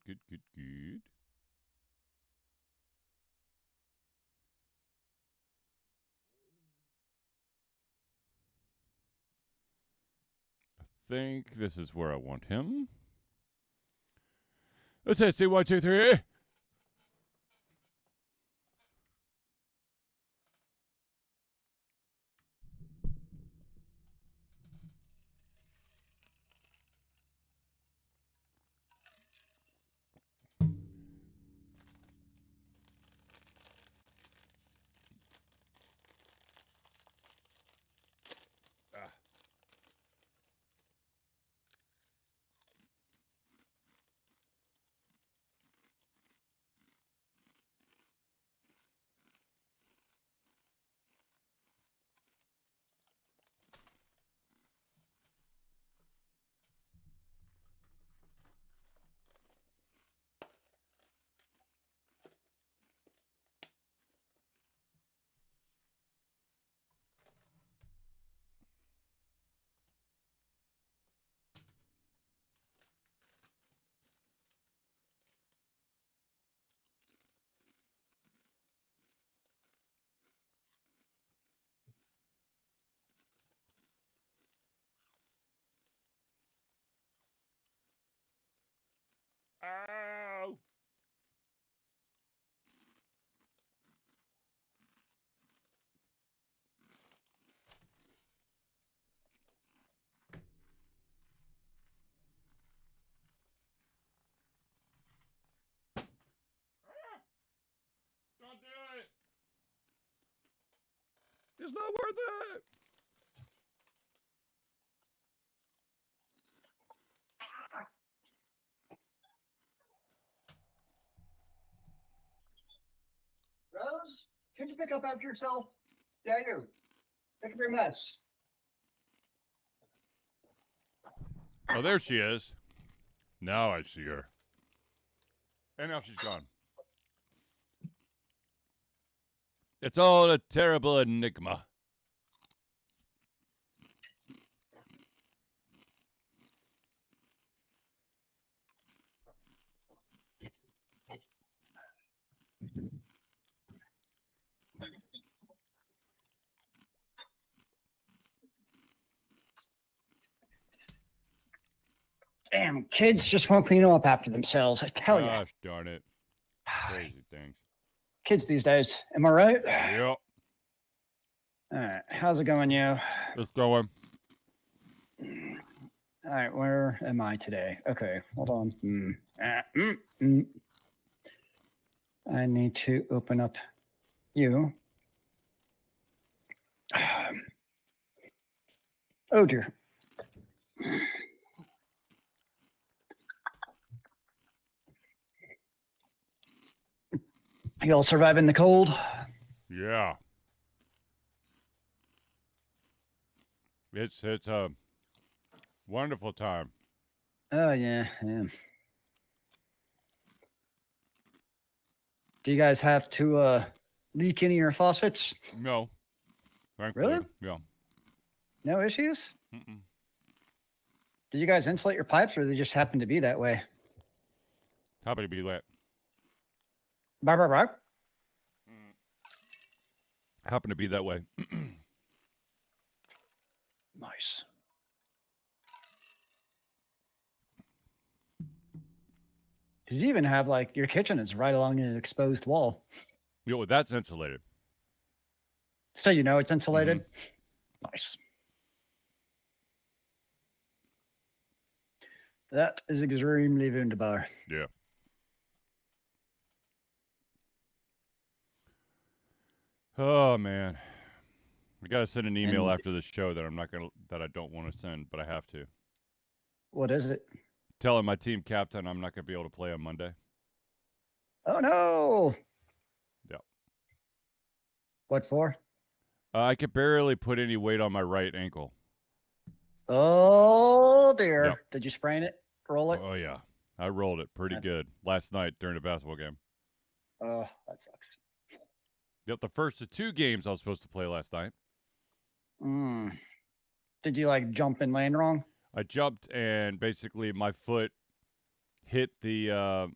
Good. I think this is where I want him. Let's see. 1, 2, 3. Ow! Don't do it! It's not worth it! Rose, can you pick up after yourself? Yeah, you. Pick up your mess. Oh, there she is. Now I see her. And now she's gone. It's all a terrible enigma. Damn, kids just won't clean up after themselves. I tell you. Gosh darn it. Crazy things. Kids these days. Am I right? Yep. All right. How's it going, you? It's going. All right. Where am I today? Okay. Hold on. I need to open up you. Oh, dear. You all surviving the cold? Yeah. It's a wonderful time. Oh, yeah. Do you guys have to leak any of your faucets? No. Thankfully. Really? Yeah. No issues? Mm-mm. Did you guys insulate your pipes, or they just happen to be that way? Happy to be lit. Blah. Happen to be that way. Nice. You even have, like, your kitchen is right along an exposed wall. Yo, that's insulated. So you know it's insulated? Nice. That is extremely wunderbar. Yeah. Oh man, I gotta send an email after this show that I don't want to send, but I have to. What is it? Telling my team captain I'm not gonna be able to play on Monday. Oh no! Yeah. What for? I could barely put any weight on my right ankle. Oh dear! Yep. Did you sprain it? Roll it? Oh yeah, I rolled it pretty good last night during the basketball game. Oh, that sucks. Yep, the first of 2 games I was supposed to play last night. Did you like jump and land wrong? I jumped and basically my foot hit the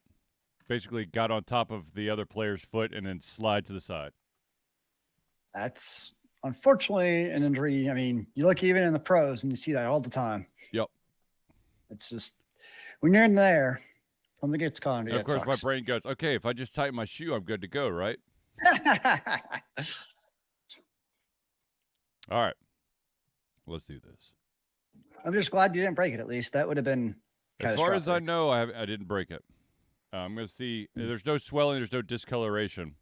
basically got on top of the other player's foot and then slide to the side. That's unfortunately an injury. I mean, you look even in the pros and you see that all the time. Yep. It's just when you're in there, something gets caught. And of course, my brain goes, okay, if I just tighten my shoe, I'm good to go, right? All right. Let's do this. I'm just glad you didn't break it, at least. That would have been As far as I know, I didn't break it. I'm going to see. There's no swelling. There's no discoloration.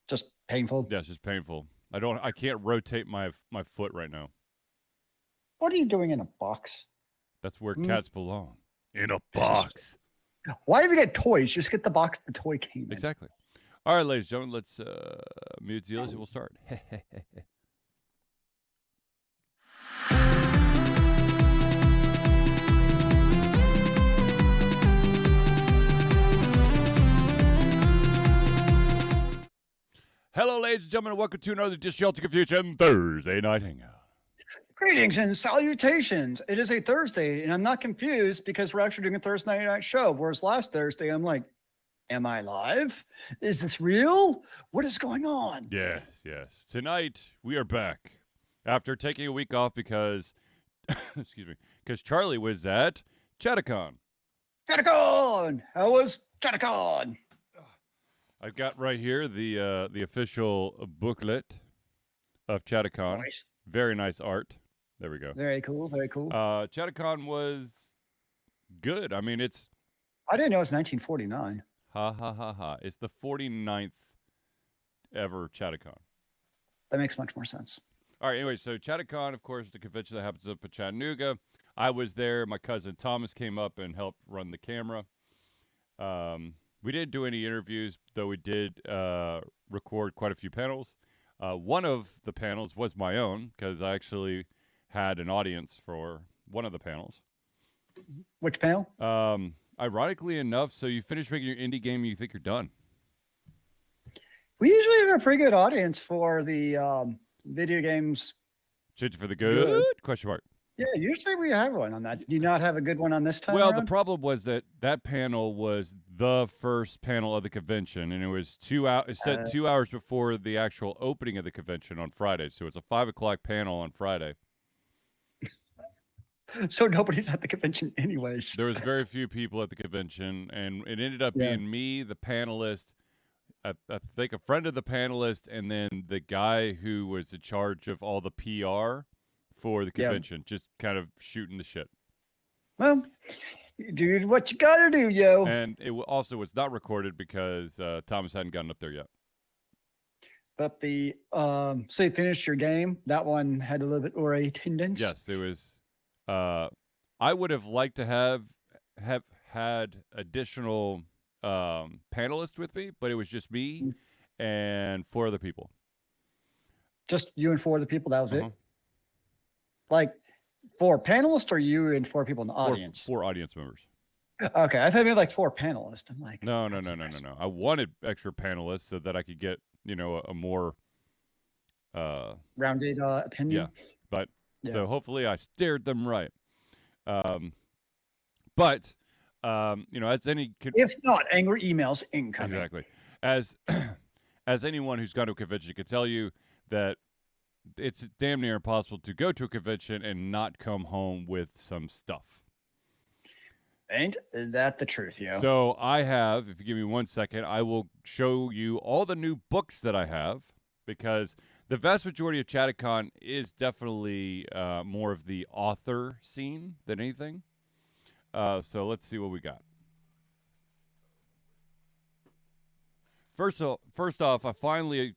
Just painful. Yeah, it's just painful. I can't rotate my foot right now. What are you doing in a box? That's where cats belong. In a box. Why even get toys? Just get the box the toy came in. Exactly. All right, ladies and gentlemen, let's mute Zealeus and we'll start. Hello, ladies and gentlemen, and welcome to another Dishealthy Confusion Thursday Night Hangout. Greetings and salutations. It is a Thursday, and I'm not confused because we're actually doing a Thursday night show. Whereas last Thursday, I'm like, am I live? Is this real? What is going on? Yes, yes. Tonight, we are back after taking a week off because, excuse me, because Charlie was at Chattacon. Chattacon! How was Chattacon? I've got right here the official booklet of Chattacon. Nice. Very nice art. There we go. Very cool, very cool. Chattacon was good. I mean, it's... I didn't know it was 1949. Ha, ha, ha, ha. It's the 49th ever Chattacon. That makes much more sense. All right, anyway, so Chattacon, of course, the convention that happens up in Chattanooga. I was there. My cousin Thomas came up and helped run the camera. We didn't do any interviews, though we did record quite a few panels. One of the panels was my own, because I actually had an audience for one of the panels. Which panel? Ironically enough, so you finish making your indie game and you think you're done. We usually have a pretty good audience for the video games. Change it for the good? Question mark. Yeah, usually we have one on that. Did you not have a good one on this time Well, around? the problem was that panel was the first panel of the convention, and it was 2 hours. It said 2 hours before the actual opening of the convention on Friday, so it's a 5 o'clock panel on Friday. So nobody's at the convention anyways. There was very few people at the convention, and it ended up being me, the panelist, I think a friend of the panelist, and then the guy who was in charge of all the PR for the convention, just kind of shooting the shit. Well, dude, what you gotta do, yo. And it also was not recorded because Thomas hadn't gotten up there yet. But the so you finished your game. That one had a little bit more attendance. Yes, it was. I would have liked to have had additional panelists with me, but it was just me and 4 other people. Just you and 4 other people. That was it. Like 4 panelists, or you and 4 people in the audience? 4 audience members. Okay, I thought maybe like 4 panelists. I'm like, no. I wanted extra panelists so that I could get a more rounded opinion. Yeah, but so hopefully I steered them right. But as any if not, angry emails incoming. Exactly. As anyone who's gone to a convention can tell you that it's damn near impossible to go to a convention and not come home with some stuff. Ain't that the truth, yo? So I have, if you give me 1 second, I will show you all the new books that I have, because the vast majority of Chattacon is definitely more of the author scene than anything. So let's see what we got. First off, I finally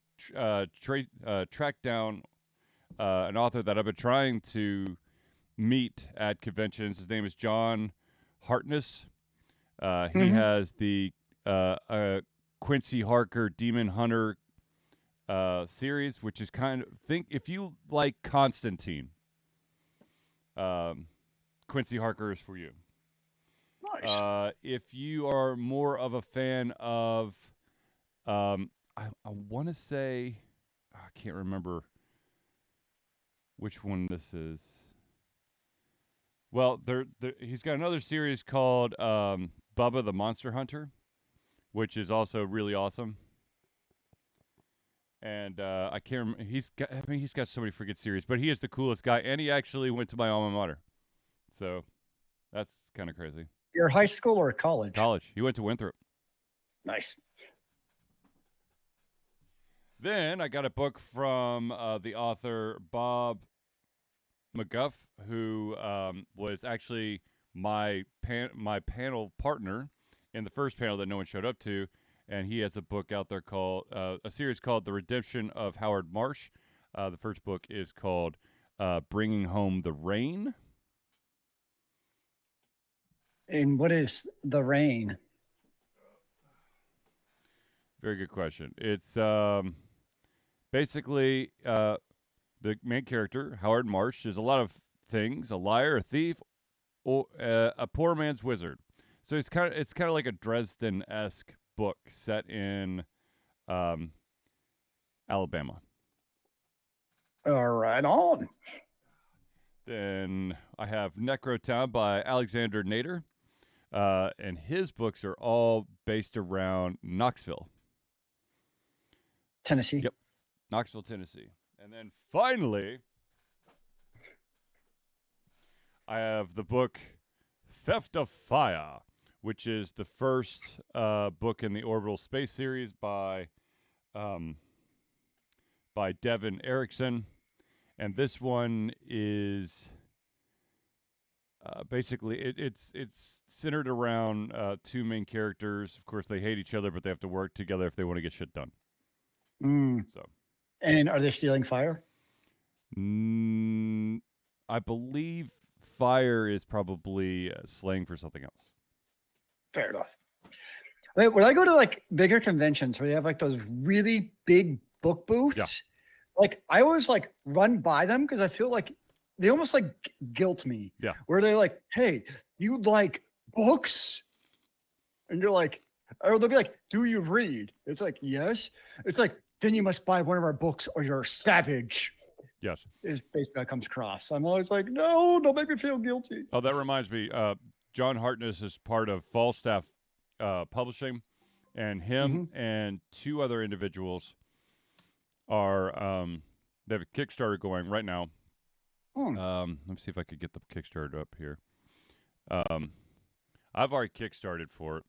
tracked down an author that I've been trying to meet at conventions. His name is John Hartness. He has the Quincy Harker Demon Hunter series, which is kind of, if you like Constantine, Quincy Harker is for you. Nice. If you are more of a fan of, I want to say, I can't remember which one this is. Well, he's got another series called Bubba the Monster Hunter, which is also really awesome. And I can't remember. He's got so many freaking series, but he is the coolest guy, and he actually went to my alma mater. So that's kind of crazy. Your high school or college? College. He went to Winthrop. Nice. Then I got a book from the author Bob McGuff, who was actually my panel partner in the first panel that no one showed up to, and he has a book out there called a series called The Redemption of Howard Marsh. The first book is called Bringing Home the Rain. And what is the rain? Very good question. It's basically the main character, Howard Marsh, is a lot of things: a liar, a thief, or a poor man's wizard. So it's kind of like a Dresden-esque book set in Alabama. All right, on. Then I have Necrotown by Alexander Nader, and his books are all based around Knoxville, Tennessee. Yep, Knoxville, Tennessee. And then finally, I have the book Theft of Fire, which is the first book in the Orbital Space series by Devin Erickson. And this one is basically it's centered around two main characters. Of course, they hate each other, but they have to work together if they want to get shit done. So, and are they stealing fire? I believe fire is probably slang for something else. Fair enough. Wait, when I go to like bigger conventions where they have like those really big book booths, like I always like run by them because I feel like they almost like guilt me. Yeah. Where they're like, "Hey, you like books?" And you're like, or they'll be like, "Do you read?" It's like, "Yes." It's like, "Then you must buy one of our books or you're a savage." Yes. Is basically how it comes across. I'm always like, "No, don't make me feel guilty." Oh, that reminds me. John Hartness is part of Falstaff Publishing, and him and two other individuals are they have a Kickstarter going right now. Let me see if I could get the Kickstarter up here. I've already kickstarted for it,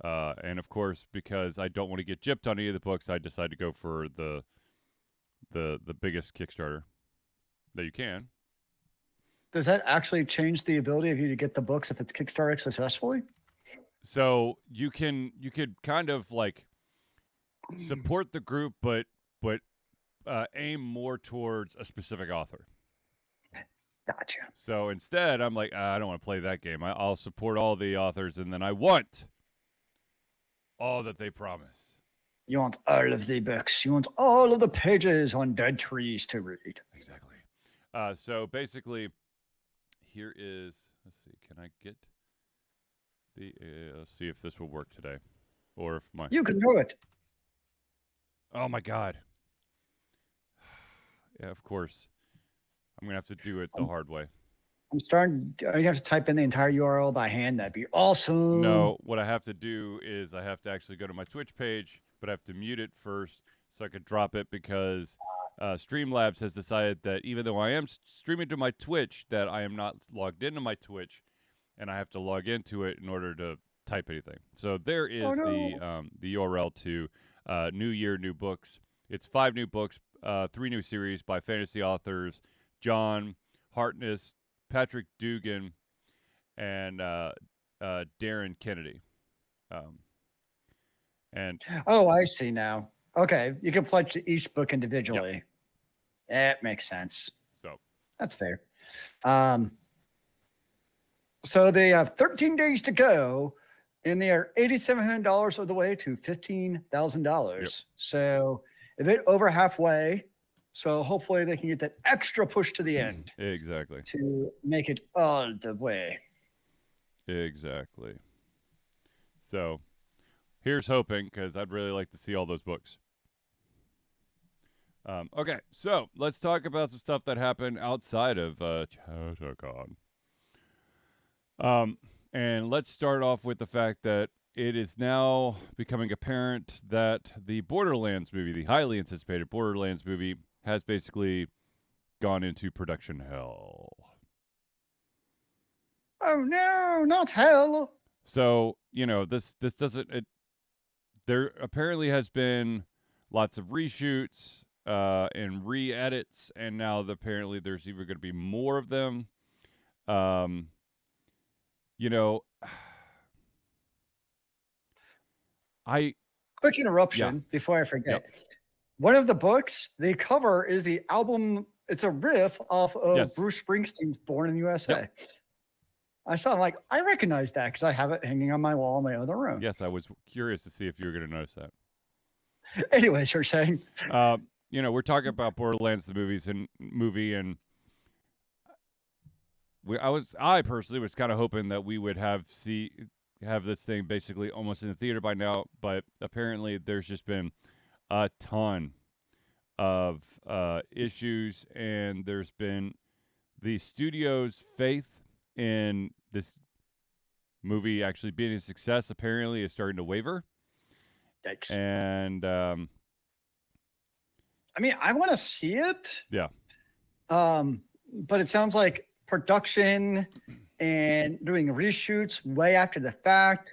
and of course, because I don't want to get gypped on any of the books, I decided to go for the biggest Kickstarter that you can. Does that actually change the ability of you to get the books if it's Kickstarter successfully? So you could kind of like support the group, but aim more towards a specific author. Gotcha. So instead, I'm like, I don't want to play that game. I'll support all the authors, and then I want all that they promise. You want all of the books. You want all of the pages on dead trees to read. Exactly. So basically, here is, let's see, can I get the, let's see if this will work today. Or if my... You can do it. Oh, my God. Yeah, of course. I'm going to have to do it the hard way. I have to type in the entire URL by hand. That'd be awesome. No, what I have to do is I have to actually go to my Twitch page, but I have to mute it first so I could drop it because Streamlabs has decided that even though I am streaming to my Twitch, that I am not logged into my Twitch, and I have to log into it in order to type anything. So there is the URL to New Year, New Books. It's 5 new books, 3 new series by fantasy authors John Hartness, Patrick Dugan, and Darren Kennedy. And oh, I see now. Okay, you can pledge to each book individually. That makes sense. So that's fair. So they have 13 days to go, and they are $8,700 of the way to $15,000. Yep. So a bit over halfway. So hopefully they can get that extra push to the end. Exactly. To make it all the way. Exactly. So here's hoping, because I'd really like to see all those books. Okay, so let's talk about some stuff that happened outside of ChatterCon. And let's start off with the fact that it is now becoming apparent that the Borderlands movie, the highly anticipated Borderlands movie, has basically gone into production hell. Oh no, not hell. So, this doesn't there apparently has been lots of reshoots and re-edits, and now apparently there's even going to be more of them. Um, you know, I Quick yeah, interruption before I yep, forget. One of the books, the cover is the album. It's a riff off of yes, Bruce Springsteen's "Born in the yep, USA." I saw, I'm like, I recognize that because I have it hanging on my wall in my other room. yes. I was curious to see if you were going to notice that. Anyways, you're saying We're talking about Borderlands the movie, and I personally was kind of hoping that we would have this thing basically almost in the theater by now, but apparently there's just been a ton of issues, and there's been the studio's faith in this movie actually being a success apparently is starting to waver. yikes. And I mean, I want to see it. yeah, But it sounds like production and doing reshoots way after the fact,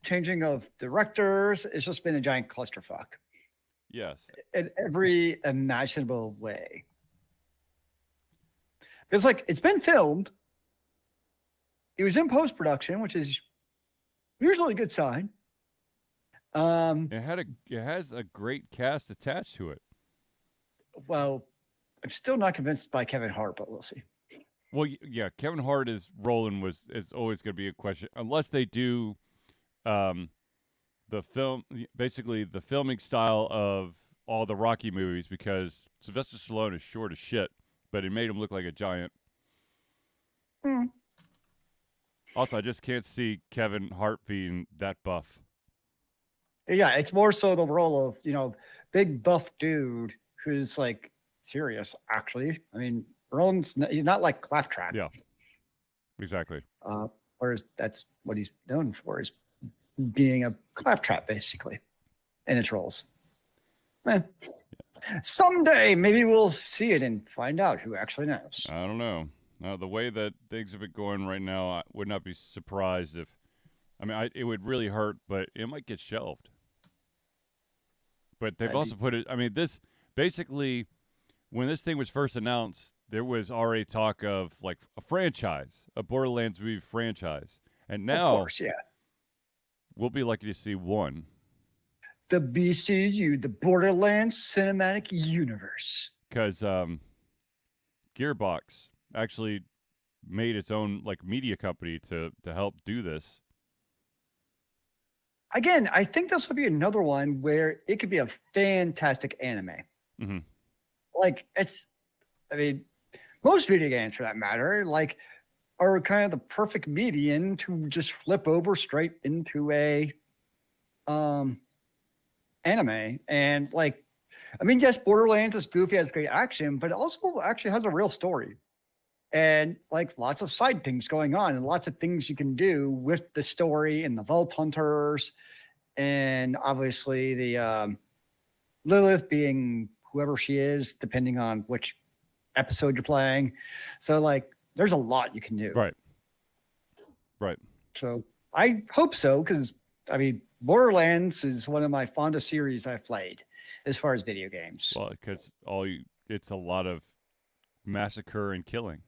changing of directors, it's just been a giant clusterfuck yes, in every imaginable way. It's like it's been filmed. It was in post production, which is usually a good sign. it has a great cast attached to it. Well, I'm still not convinced by Kevin Hart, but we'll see. Well, yeah, Kevin Hart is is always going to be a question unless they do um, basically the filming style of all the Rocky movies, because Sylvester Stallone is short as shit, but it made him look like a giant. Hmm. Also, I just can't see Kevin Hart being that buff. Yeah, it's more so the role of, big buff dude who's like serious, actually. I mean, he's not like Claptrap. Yeah, exactly. Whereas that's what he's known for, is being a claptrap, basically, in its roles. Someday, maybe we'll see it and find out who actually knows. I don't know. The way that things have been going right now, I would not be surprised if. I mean, it would really hurt, but it might get shelved. But they've also put it. I mean, this basically, when this thing was first announced, there was already talk of like a franchise, a Borderlands movie franchise, and now, of course, yeah, we'll be lucky to see one. The BCU, the Borderlands Cinematic Universe, because Gearbox actually made its own like media company to help do this. Again, I think this would be another one where it could be a fantastic anime. Mm-hmm. Like I mean, most video games for that matter, like are kind of the perfect median to just flip over straight into a anime. And like, I mean, yes, Borderlands is goofy, has great action, but it also actually has a real story. And like lots of side things going on and lots of things you can do with the story and the Vault Hunters. And obviously the Lilith being whoever she is, depending on which episode you're playing. So like there's a lot you can do. Right. So I hope so, because I mean, Borderlands is one of my fondest series I've played as far as video games. Well, because it's a lot of massacre and killing.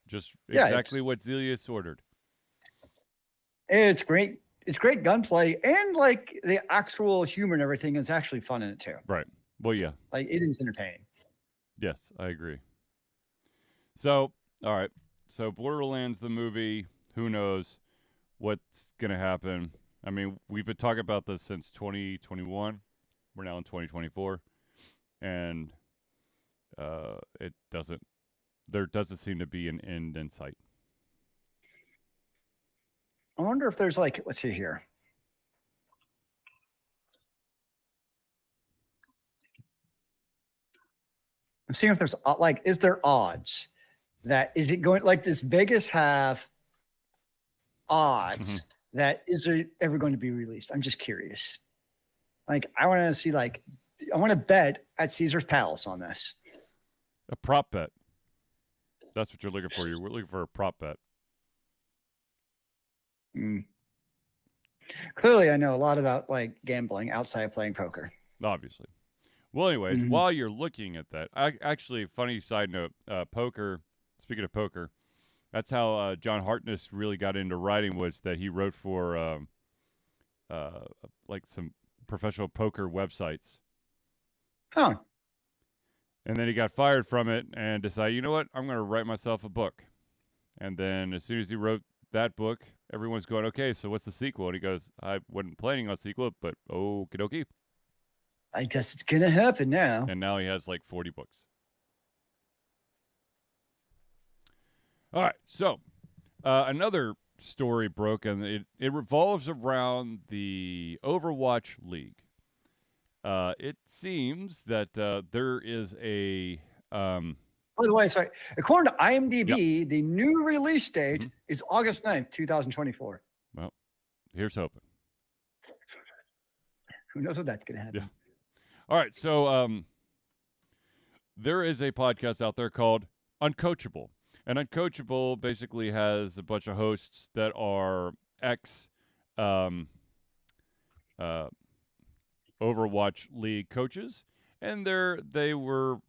Just Yeah, exactly what Zealeus ordered. It's great. It's great gunplay, and like the actual humor and everything is actually fun in it too. Right. Well, yeah. Like it is entertaining. Yes, I agree. So, all right. So, Borderlands the movie, who knows what's going to happen? I mean, we've been talking about this since 2021. We're now in 2024, and there doesn't seem to be an end in sight. I wonder if there's like, let's see here. I'm seeing if there's like, is there odds that is it going like, does Vegas have odds that is it ever going to be released? I'm just curious. Like, I want to see, like, I want to bet at Caesar's Palace on this. A prop bet. That's what you're looking for. You're looking for a prop bet. Clearly, I know a lot about like gambling outside of playing poker. Obviously. Well, anyways, while you're looking at that, actually, funny side note, poker, speaking of poker, that's how John Hartness really got into writing, was that he wrote for like some professional poker websites. Huh. And then he got fired from it and decided, you know what, I'm going to write myself a book. And then as soon as he wrote that book, everyone's going, okay, so what's the sequel? And he goes, I wasn't planning on a sequel, but okie dokie. I guess it's going to happen now. And now he has like 40 books. All right, so another story broke, and it revolves around the Overwatch League. It seems that there is a... By the way, sorry, according to IMDb, the new release date is August 9th, 2024. Well, here's hoping. Who knows what that's going to happen? Yeah. All right, so there is a podcast out there called Uncoachable. And Uncoachable basically has a bunch of hosts that are Overwatch League coaches, and they were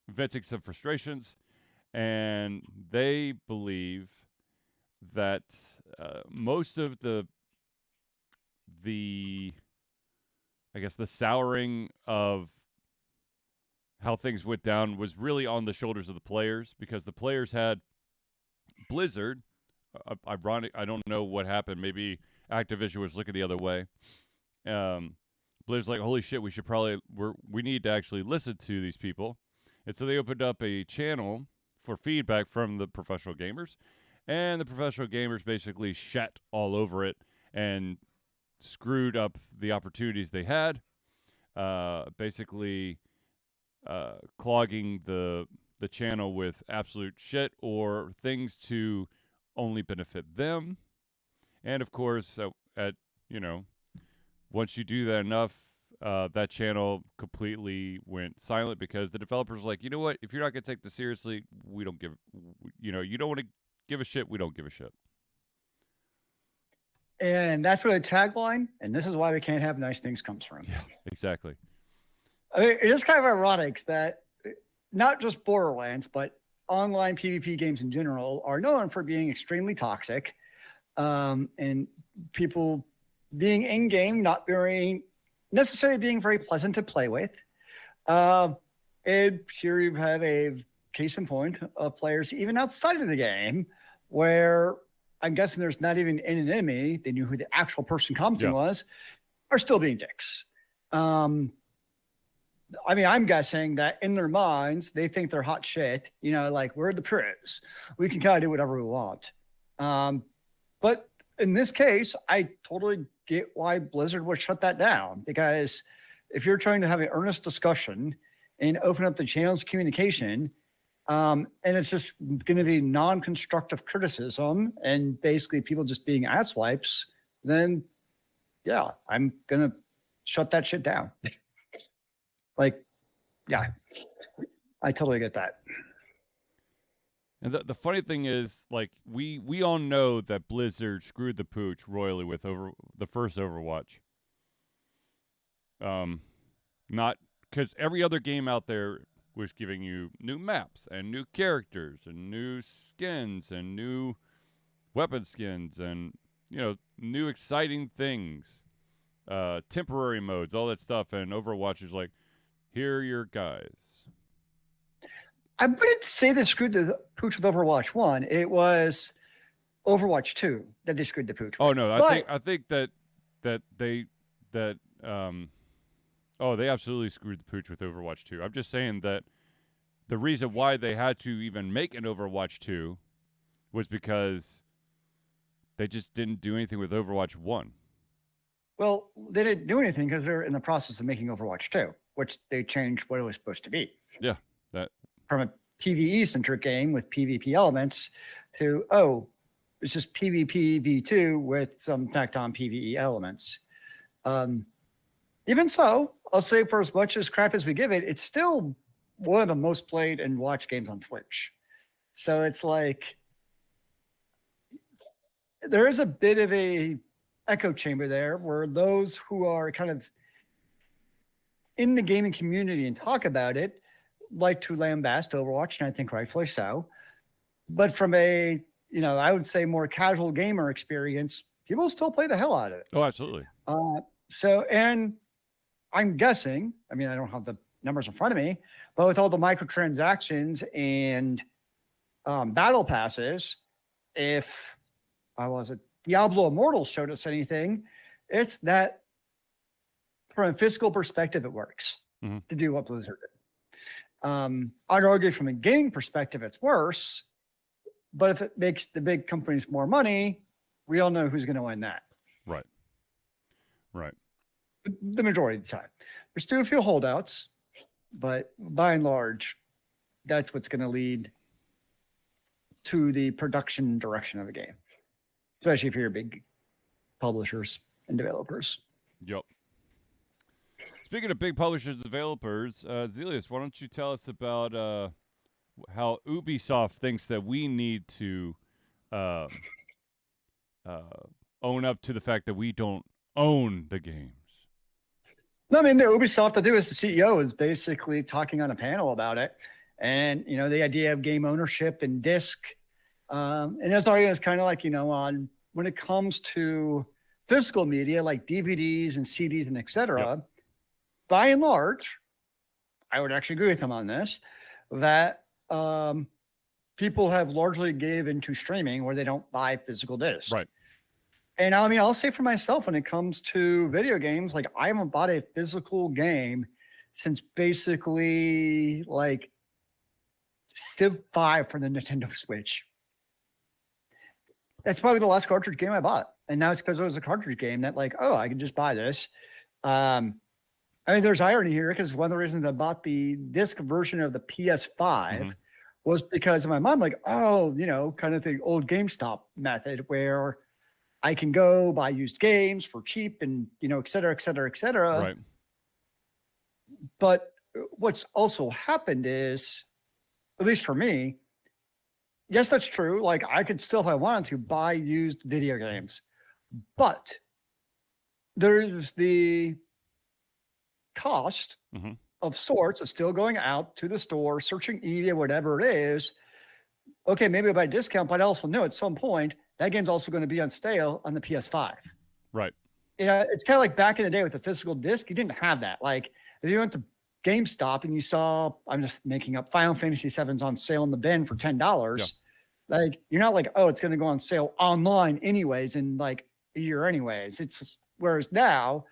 venting some frustrations, and they believe that most of the I guess the souring of how things went down was really on the shoulders of the players, because the players had Blizzard. Ironic, I don't know what happened. Maybe Activision was looking the other way. Blizzard's like, holy shit, we need to actually listen to these people. And so they opened up a channel for feedback from the professional gamers. And the professional gamers basically shat all over it and screwed up the opportunities they had. Basically clogging the channel with absolute shit or things to only benefit them. And of course, once you do that enough, that channel completely went silent, because the developers were like, you know what, if you're not going to take this seriously, we don't give, you don't want to give a shit, we don't give a shit. And that's where the tagline, and this is why we can't have nice things, comes from. Yeah, exactly. I mean, it is kind of ironic that not just Borderlands, but online PvP games in general are known for being extremely toxic, and people being in-game not very necessarily being very pleasant to play with. And here you have a case in point of players even outside of the game where I'm guessing there's not even an enemy, they knew who the actual person commenting was, are still being dicks. I mean, I'm guessing that in their minds, they think they're hot shit, like, we're the pros. We can kind of do whatever we want. But in this case, I totally get why Blizzard would shut that down, because if you're trying to have an earnest discussion and open up the channel's communication, and it's just going to be non-constructive criticism and basically people just being asswipes, then yeah, I'm going to shut that shit down. Like, yeah, I totally get that. And the funny thing is, like, we all know that Blizzard screwed the pooch royally with the first Overwatch. Not because every other game out there was giving you new maps and new characters and new skins and new weapon skins and new exciting things, temporary modes, all that stuff. And Overwatch is like, here are your guys. I wouldn't say they screwed the pooch with Overwatch 1. It was Overwatch 2 that they screwed the pooch with. Oh no, I think that they absolutely screwed the pooch with Overwatch 2. I'm just saying that the reason why they had to even make an Overwatch 2 was because they just didn't do anything with Overwatch 1. Well, they didn't do anything because they're in the process of making Overwatch 2, which they changed what it was supposed to be. Yeah, that from a PvE-centric game with PvP elements to, It's just PvP v2 with some tacked-on PvE elements. Even so, I'll say for as much as crap as we give it, it's still one of the most played and watched games on Twitch. So it's like there is a bit of a echo chamber there where those who are kind of in the gaming community and talk about it like to lambast Overwatch, and I think rightfully so. But from a, I would say more casual gamer experience, people still play the hell out of it. Oh, absolutely. And I'm guessing, I mean, I don't have the numbers in front of me, but with all the microtransactions and battle passes, if Diablo Immortal showed us anything, it's that from a physical perspective, it works to do what Blizzard did. I'd argue from a gaming perspective, it's worse, but if it makes the big companies more money, we all know who's going to win that. Right. The majority of the time. There's still a few holdouts, but by and large, that's what's going to lead to the production direction of a game, especially if you're big publishers and developers. Yep. Speaking of big publishers and developers, Zealeus, why don't you tell us about how Ubisoft thinks that we need to own up to the fact that we don't own the games? No, I mean, the Ubisoft, I do as the CEO, is basically talking on a panel about it. And, the idea of game ownership and disc. And his argument is kind of like, on when it comes to physical media like DVDs and CDs and et cetera, by and large, I would actually agree with him on this, that people have largely given to streaming where they don't buy physical discs. Right. And I mean, I'll say for myself, when it comes to video games, like I haven't bought a physical game since basically like Civ 5 for the Nintendo Switch. That's probably the last cartridge game I bought. And now it's because it was a cartridge game that like, oh, I can just buy this. I mean, there's irony here because one of the reasons I bought the disc version of the PS5 was because in my mind, like, oh, kind of the old GameStop method where I can go buy used games for cheap and, et cetera, et cetera, et cetera. Right. But what's also happened is, at least for me, yes, that's true. Like I could still, if I wanted to, buy used video games. But there's the cost of sorts of still going out to the store, searching eBay, whatever it is. Okay, maybe I buy a discount, but I also know at some point that game's also going to be on sale on the PS5. Right. It's kind of like back in the day with the physical disc. You didn't have that. Like if you went to GameStop and you saw, I'm just making up, Final Fantasy VII's on sale in the bin for $10. Like you're not like, oh, it's going to go on sale online anyways in like a year anyways. It's whereas now,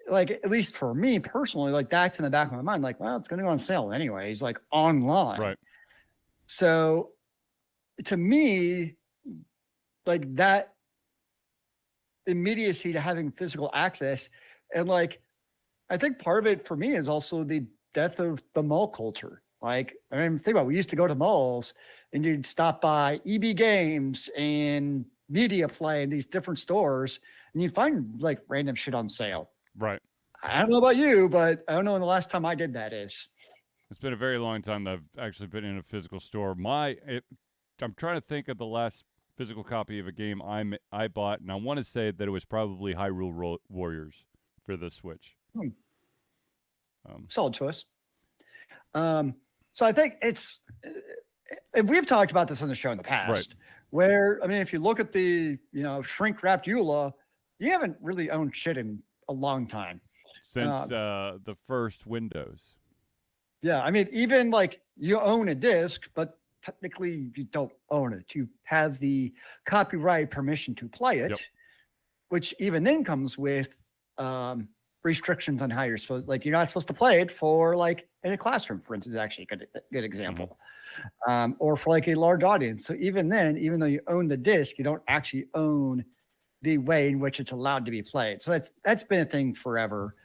like at least for me personally, like that's in the back of my mind, like, well, it's going to go on sale anyways, like online. Right. So to me, like that immediacy to having physical access, and like I think part of it for me is also the death of the mall culture. Like, I mean, think about it, we used to go to malls and you'd stop by EB Games and Media Play and these different stores, and you'd find like random shit on sale. Right. I don't know about you, but I don't know when the last time I did that is. It's been a very long time that I've actually been in a physical store. I'm trying to think of the last physical copy of a game I bought, and I want to say that it was probably Hyrule Warriors for the Switch. Solid choice. So I think it's, and we've talked about this on the show in the past, where, I mean, if you look at the, shrink wrapped EULA, you haven't really owned shit in a long time. Since the first Windows. Yeah, I mean, even like you own a disc, but technically you don't own it. You have the copyright permission to play it, which even then comes with restrictions on how you're supposed, like you're not supposed to play it for like in a classroom, for instance, actually a good example, or for like a large audience. So even then, even though you own the disc, you don't actually own the way in which it's allowed to be played. So that's been a thing forever.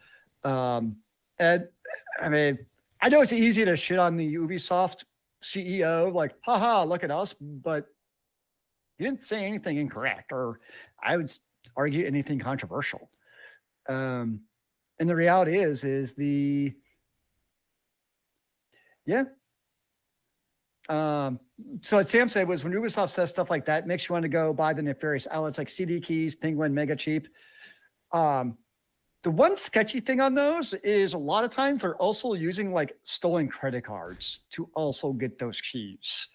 And I mean, I know it's easy to shit on the Ubisoft CEO, like, haha, look at us, but he didn't say anything incorrect, or I would argue anything controversial. And the reality is yeah. So what Sam said was when Ubisoft says stuff like that, it makes you want to go buy the nefarious outlets like CD Keys, Penguin, Mega Cheap. The one sketchy thing on those is a lot of times they're also using like stolen credit cards to also get those keys.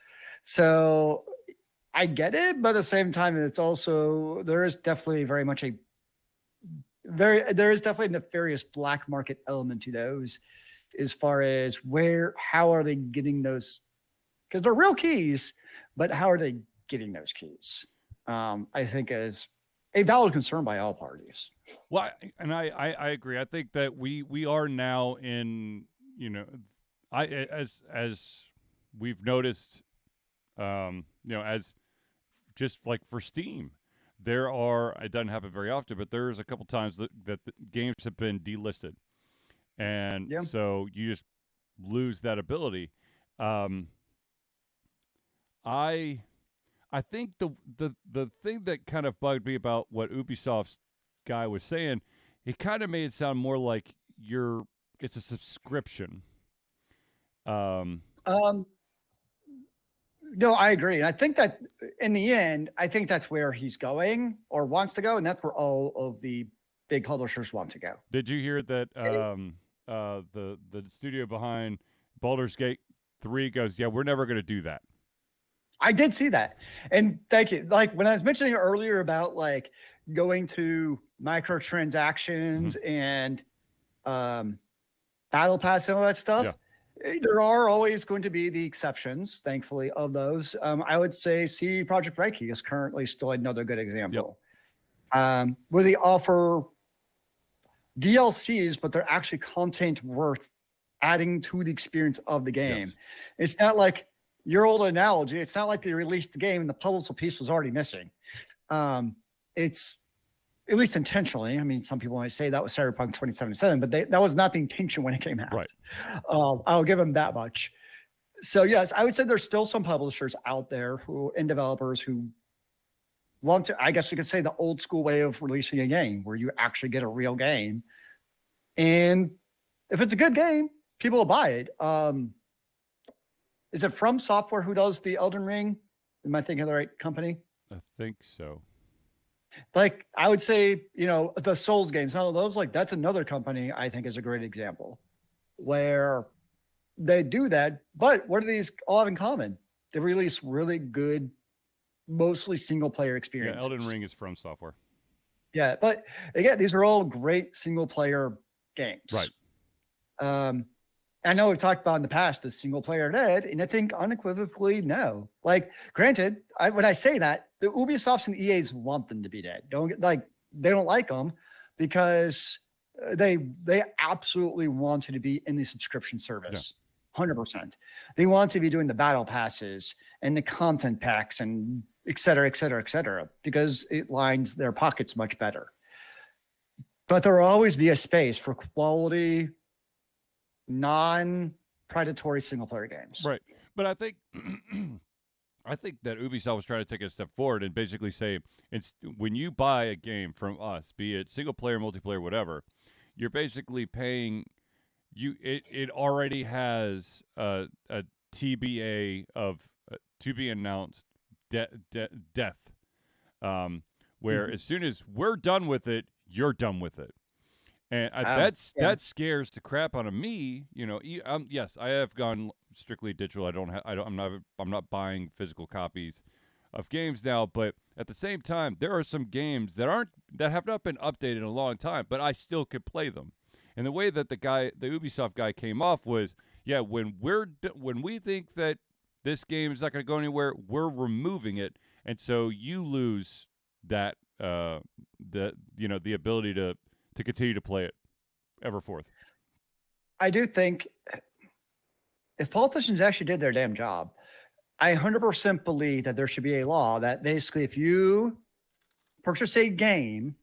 So I get it, but at the same time, it's also, there is definitely a nefarious black market element to those as far as how are they getting those? Because they're real keys, but how are they getting those keys? I think is a valid concern by all parties. Well, and I agree. I think that we are now in, as we've noticed, as just like for Steam, it doesn't happen very often, but there's a couple times that the games have been delisted, and so you just lose that ability. I think the thing that kind of bugged me about what Ubisoft's guy was saying, it kind of made it sound more like it's a subscription. No, I agree. And I think that in the end, I think that's where he's going or wants to go, and that's where all of the big publishers want to go. Did you hear that the studio behind Baldur's Gate 3 goes, yeah, we're never going to do that? I did see that. And thank you. Like when I was mentioning earlier about like going to microtransactions and battle pass and all that stuff, there are always going to be the exceptions, thankfully, of those. I would say CD Projekt Red is currently still another good example. Where they offer DLCs, but they're actually content worth adding to the experience of the game. It's not like your old analogy. It's not like they released the game and the puzzle piece was already missing. It's at least intentionally. I mean, some people might say that was Cyberpunk 2077, but that was not the intention when it came out. Right. I'll give them that much. So yes, I would say there's still some publishers out there and developers who want to, I guess we could say, the old school way of releasing a game where you actually get a real game. And if it's a good game, people will buy it. Is it From Software who does the Elden Ring? Am I thinking of the right company? I think so. Like, I would say, the Souls games, some of those, like, that's another company I think is a great example where they do that. But what do these all have in common? They release really good, mostly single player experiences. Yeah, Elden Ring is From Software. Yeah, but again, these are all great single player games. Right. I know we've talked about in the past the single player dead, and I think unequivocally no. Like, granted, when I say that, the Ubisofts and EAs want them to be dead. They don't like them because they absolutely want you to be in the subscription service, 100%. They want to be doing the battle passes and the content packs and et cetera, et cetera, et cetera, because it lines their pockets much better. But there will always be a space for quality, non-predatory single-player games. Right. But I think that Ubisoft was trying to take a step forward and basically say, when you buy a game from us, be it single-player, multiplayer, whatever, you're basically paying it already has a TBA of to be announced death, where as soon as we're done with it, you're done with it. And that scares the crap out of me. Yes, I have gone strictly digital. I'm not buying physical copies of games now. But at the same time, there are some games that have not been updated in a long time, but I still could play them. And the way that the Ubisoft guy came off was, when we think that this game is not going to go anywhere, we're removing it, and so you lose that the ability to continue to play it ever forth. I do think if politicians actually did their damn job, I 100% believe that there should be a law that basically if you purchase a game,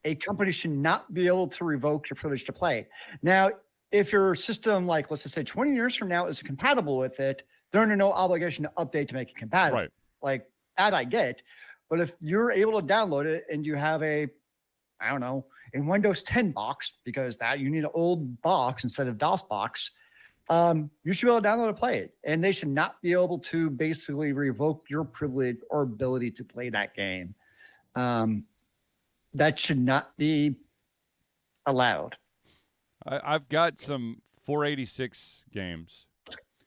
a company should not be able to revoke your privilege to play. Now, if your system, like let's just say 20 years from now, is compatible with it, they're under no obligation to update to make it compatible. Right. Like that I get. But if you're able to download it and you have I don't know, a Windows 10 box, because that you need an old box instead of DOS box, you should be able to download and play it. And they should not be able to basically revoke your privilege or ability to play that game. That should not be allowed. I've got some 486 games.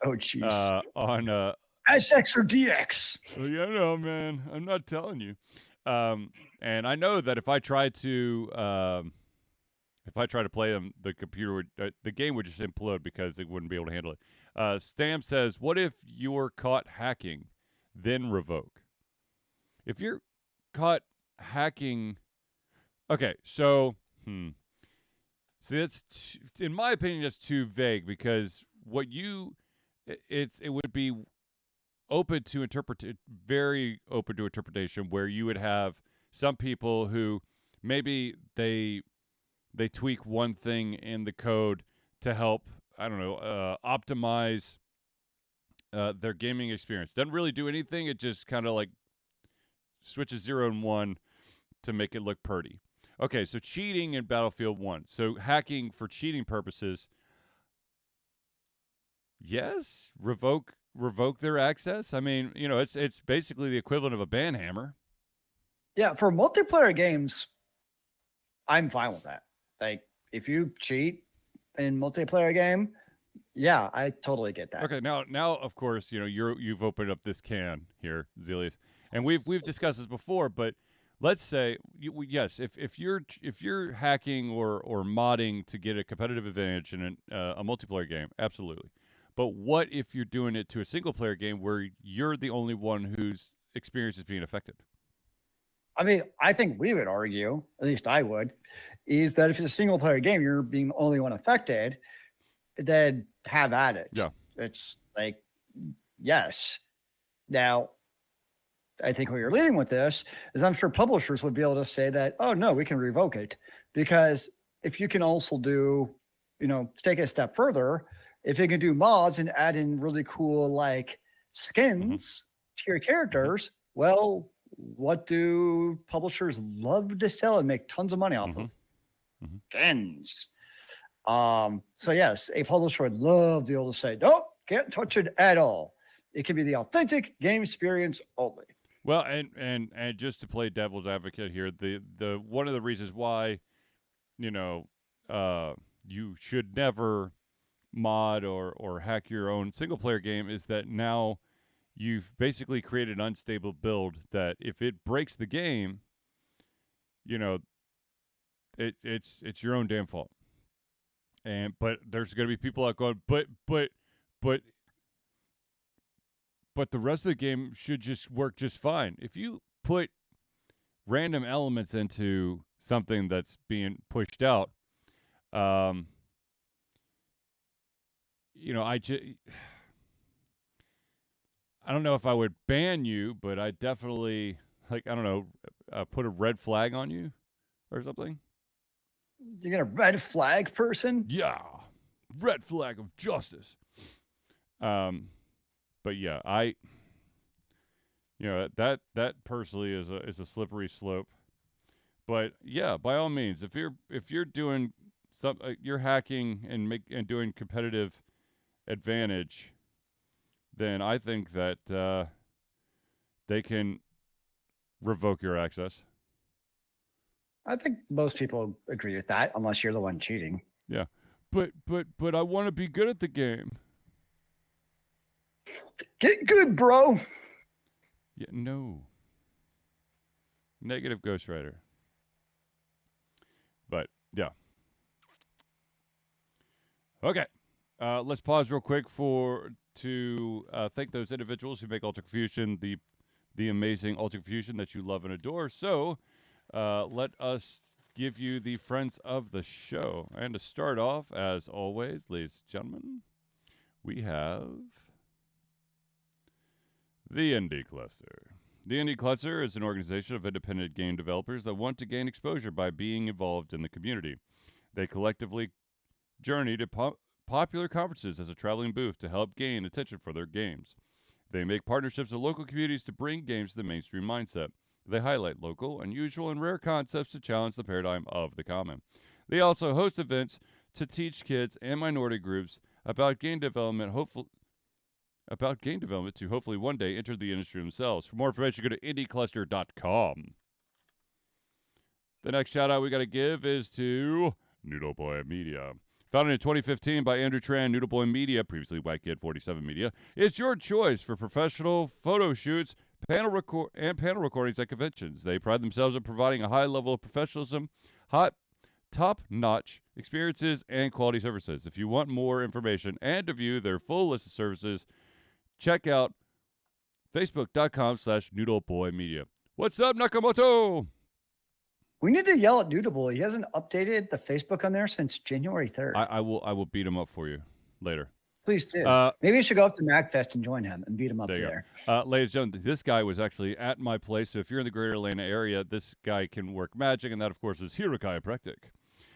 Oh, jeez. On SX or DX. Well, yeah, no, man. I'm not telling you. And I know that if I try to play them, the computer would, the game would just implode because it wouldn't be able to handle it. Stam says, "What if you're caught hacking, then revoke? If you're caught hacking, okay, so see, that's in my opinion, that's too vague because it would be open to very open to interpretation, where you would have some people who maybe they tweak one thing in the code to help, I don't know, optimize their gaming experience. Doesn't really do anything. It just kind of like switches 0 and 1 to make it look pretty. Okay, so cheating in Battlefield 1. So hacking for cheating purposes, yes, revoke their access. I mean, you know, it's basically the equivalent of a ban hammer. Yeah, for multiplayer games, I'm fine with that. Like, if you cheat in multiplayer game, yeah, I totally get that. Okay, now of course, you know, you've opened up this can here, Zealeus, and we've discussed this before, but let's say yes, if you're hacking or modding to get a competitive advantage in a multiplayer game, absolutely. But what if you're doing it to a single player game where you're the only one whose experience is being affected? I mean, I think we would argue, at least I would, is that if it's a single player game, you're being the only one affected, then have at it. Yeah. It's like, yes. Now, I think where you're leading with this is I'm sure publishers would be able to say that, oh, no, we can revoke it. Because if you can also do, you know, take it a step further, if you can do mods and add in really cool, like, skins to your characters, well, what do publishers love to sell and make tons of money off of? Skins. So yes, a publisher would love to be able to say, nope, can't touch it at all. It can be the authentic game experience only. Well, and just to play devil's advocate here, the one of the reasons why, you know, you should never mod or hack your own single player game is that now you've basically created an unstable build that if it breaks the game, you know, it's your own damn fault. But there's going to be people out going, but the rest of the game should just work just fine. If you put random elements into something that's being pushed out, you know, I don't know if I would ban you, but I definitely, like, I don't know, put a red flag on you or something. You got a red flag person? Yeah, red flag of justice. But yeah, you know, that personally is a slippery slope. But yeah, by all means, if you're doing you're hacking and doing competitive advantage, then I think that they can revoke your access. I think most people agree with that, unless you're the one cheating. Yeah, but I want to be good at the game. Get good, bro. Yeah, no. Negative Ghost Rider. But yeah. Okay. Let's pause real quick to thank those individuals who make Ultra Confusion the amazing Ultra Confusion that you love and adore. So, let us give you the friends of the show. And to start off, as always, ladies and gentlemen, we have the Indie Cluster. The Indie Cluster is an organization of independent game developers that want to gain exposure by being involved in the community. They collectively journey to popular conferences as a traveling booth to help gain attention for their games. They make partnerships with local communities to bring games to the mainstream mindset. They highlight local, unusual, and rare concepts to challenge the paradigm of the common. They also host events to teach kids and minority groups about game development, to hopefully one day enter the industry themselves. For more information, go to indiecluster.com. The next shout out we got to give is to Noodle Boy Media. Founded in 2015 by Andrew Tran, Noodle Boy Media, previously White Kid 47 Media, is your choice for professional photo shoots, panel recordings at conventions. They pride themselves on providing a high level of professionalism, top-notch experiences, and quality services. If you want more information and to view their full list of services, check out facebook.com/noodleboymedia. What's up, Nakamoto? We need to yell at Noodle Boy. He hasn't updated the Facebook on there since January 3rd. I will beat him up for you later. Please do. Maybe you should go up to MagFest and join him and beat him up there. Ladies and gentlemen, this guy was actually at my place. So if you're in the greater Atlanta area, this guy can work magic, and that, of course, is Hero Chiropractic.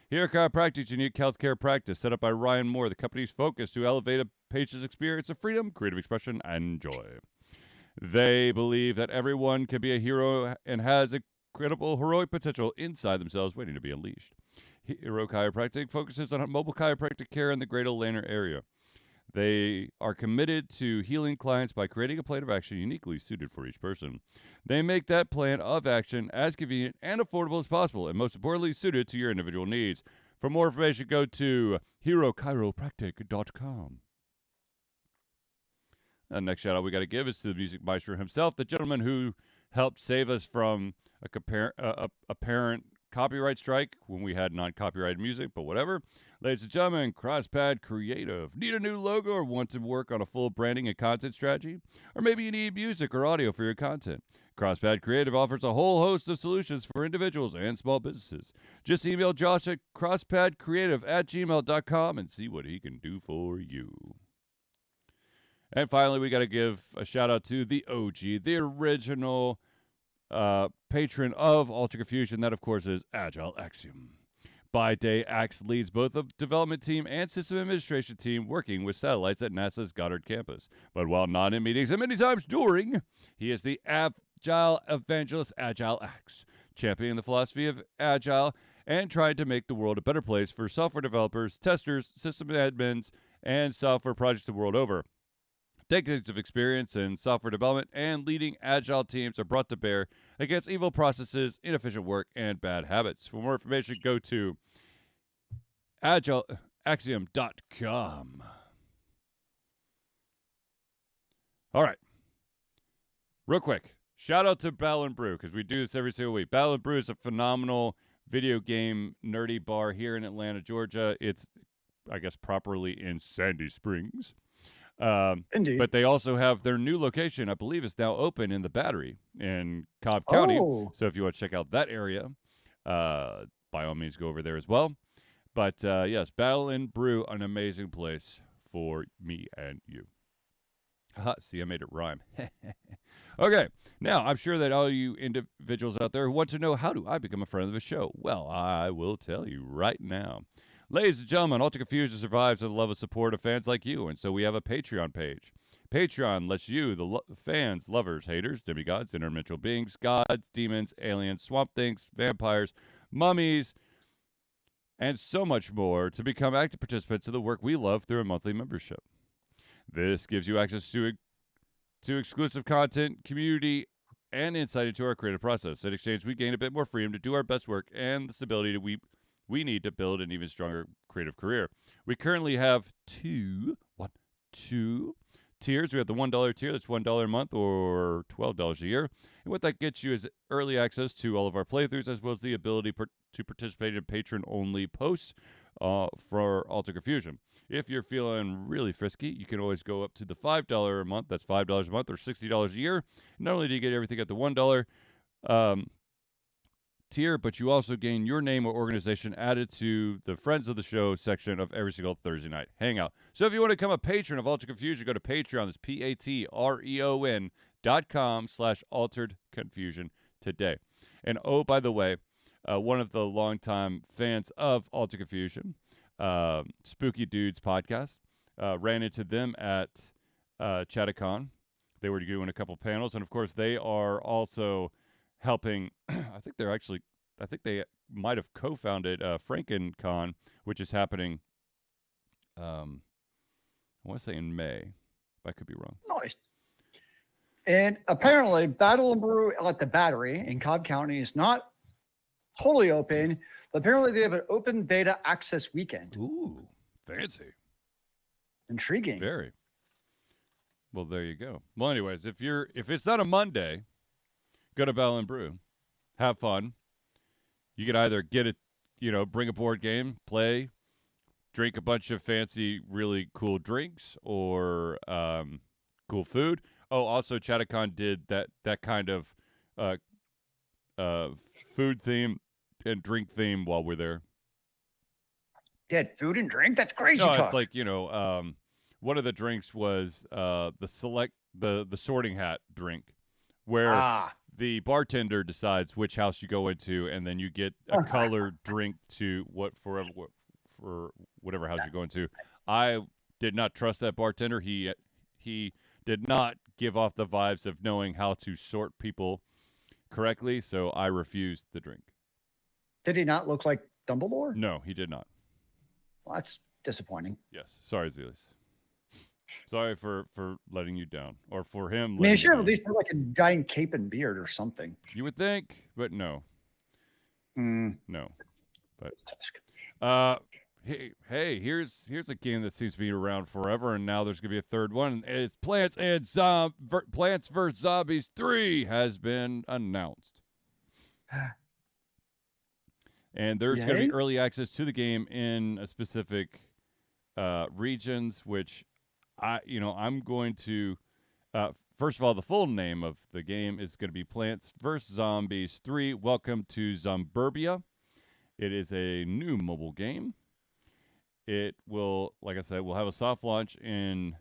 Hero Chiropractic's unique healthcare practice set up by Ryan Moore, the company's focus to elevate a patient's experience of freedom, creative expression, and joy. They believe that everyone can be a hero and has incredible heroic potential inside themselves waiting to be unleashed. Hero Chiropractic focuses on mobile chiropractic care in the greater Atlanta area. They are committed to healing clients by creating a plan of action uniquely suited for each person. They make that plan of action as convenient and affordable as possible, and most importantly, suited to your individual needs. For more information, go to herochiropractic.com. The next shout out we got to give is to the music maestro himself, the gentleman who helped save us from a apparent copyright strike when we had non-copyrighted music, but whatever. Ladies and gentlemen, Crosspad Creative. Need a new logo or want to work on a full branding and content strategy? Or maybe you need music or audio for your content. Crosspad Creative offers a whole host of solutions for individuals and small businesses. Just email Josh at crosspadcreative@gmail.com and see what he can do for you. And finally, we got to give a shout out to the OG, the original patron of Ultra Confusion. That, of course, is Agile Axiom. By day, Axe leads both the development team and system administration team working with satellites at NASA's Goddard campus. But while not in meetings and many times during, he is the Agile evangelist, Agile Axe, championing the philosophy of Agile and trying to make the world a better place for software developers, testers, system admins, and software projects the world over. Decades of experience in software development and leading Agile teams are brought to bear against evil processes, inefficient work, and bad habits. For more information, go to agileaxiom.com. All right. Real quick, shout out to Battle and Brew, because we do this every single week. Battle and Brew is a phenomenal video game nerdy bar here in Atlanta, Georgia. It's, I guess, properly in Sandy Springs. Indeed. But they also have their new location, I believe, is now open in the Battery in Cobb County. So if you want to check out that area, by all means, go over there as well. But yes, Battle and Brew, an amazing place for me and you. See, I made it rhyme. Okay, now I'm sure that all you individuals out there want to know, how do I become a friend of the show? Well, I will tell you right now. Ladies and gentlemen, Ultra Confusion survives with the love and support of fans like you, and so we have a Patreon page. Patreon lets you, the fans, lovers, haters, demigods, interdimensional beings, gods, demons, aliens, swamp things, vampires, mummies, and so much more to become active participants in the work we love through a monthly membership. This gives you access to exclusive content, community, and insight into our creative process. In exchange, we gain a bit more freedom to do our best work and the stability we need to build an even stronger creative career. We currently have two tiers. We have the $1 tier, that's $1 a month or $12 a year. And what that gets you is early access to all of our playthroughs, as well as the ability to participate in patron-only posts for Ultra Confusion. If you're feeling really frisky, you can always go up to the $5 a month. That's $5 a month or $60 a year. Not only do you get everything at the $1 tier, but you also gain your name or organization added to the Friends of the Show section of every single Thursday Night Hangout. So if you want to become a patron of Ultra Confusion, go to Patreon. That's patreon.com/Altered Confusion today. And oh, by the way, one of the longtime fans of Ultra Confusion, Spooky Dudes podcast, ran into them at Chattacon They were doing a couple panels, and of course, they are also helping. I think they might have co-founded FrankenCon, which is happening. I want to say in May, but I could be wrong. Nice. And apparently, Battle and Brew at the Battery in Cobb County is not totally open, but apparently they have an open beta access weekend. Ooh, fancy. Intriguing. Very. Well, there you go. Well, anyways, if it's not a Monday, go to Battle and Brew, have fun. You can either get it, bring a board game, play, drink a bunch of fancy, really cool drinks, or cool food. Oh, also, Chattacon did that kind of food theme and drink theme while we're there. You had food and drink? That's crazy. No, talk. It's like, one of the drinks was the sorting hat drink, where the bartender decides which house you go into, and then you get a colored drink to for whatever house you're going to. I did not trust that bartender. He did not give off the vibes of knowing how to sort people correctly, so I refused the drink. Did he not look like Dumbledore? No, he did not. Well, that's disappointing. Yes. Sorry, Zealeus. Sorry for letting you down, or for him. I mean, he should have at least had like a giant cape and beard or something. You would think, but no. No. But hey, here's a game that seems to be around forever, and now there's gonna be a third one. It's Plants vs. Zombies 3 has been announced. And there's going to be early access to the game in a specific regions, which I'm going to. First of all, the full name of the game is going to be Plants vs. Zombies 3. Welcome to Zomburbia. It is a new mobile game. It will, like I said, will have a soft launch in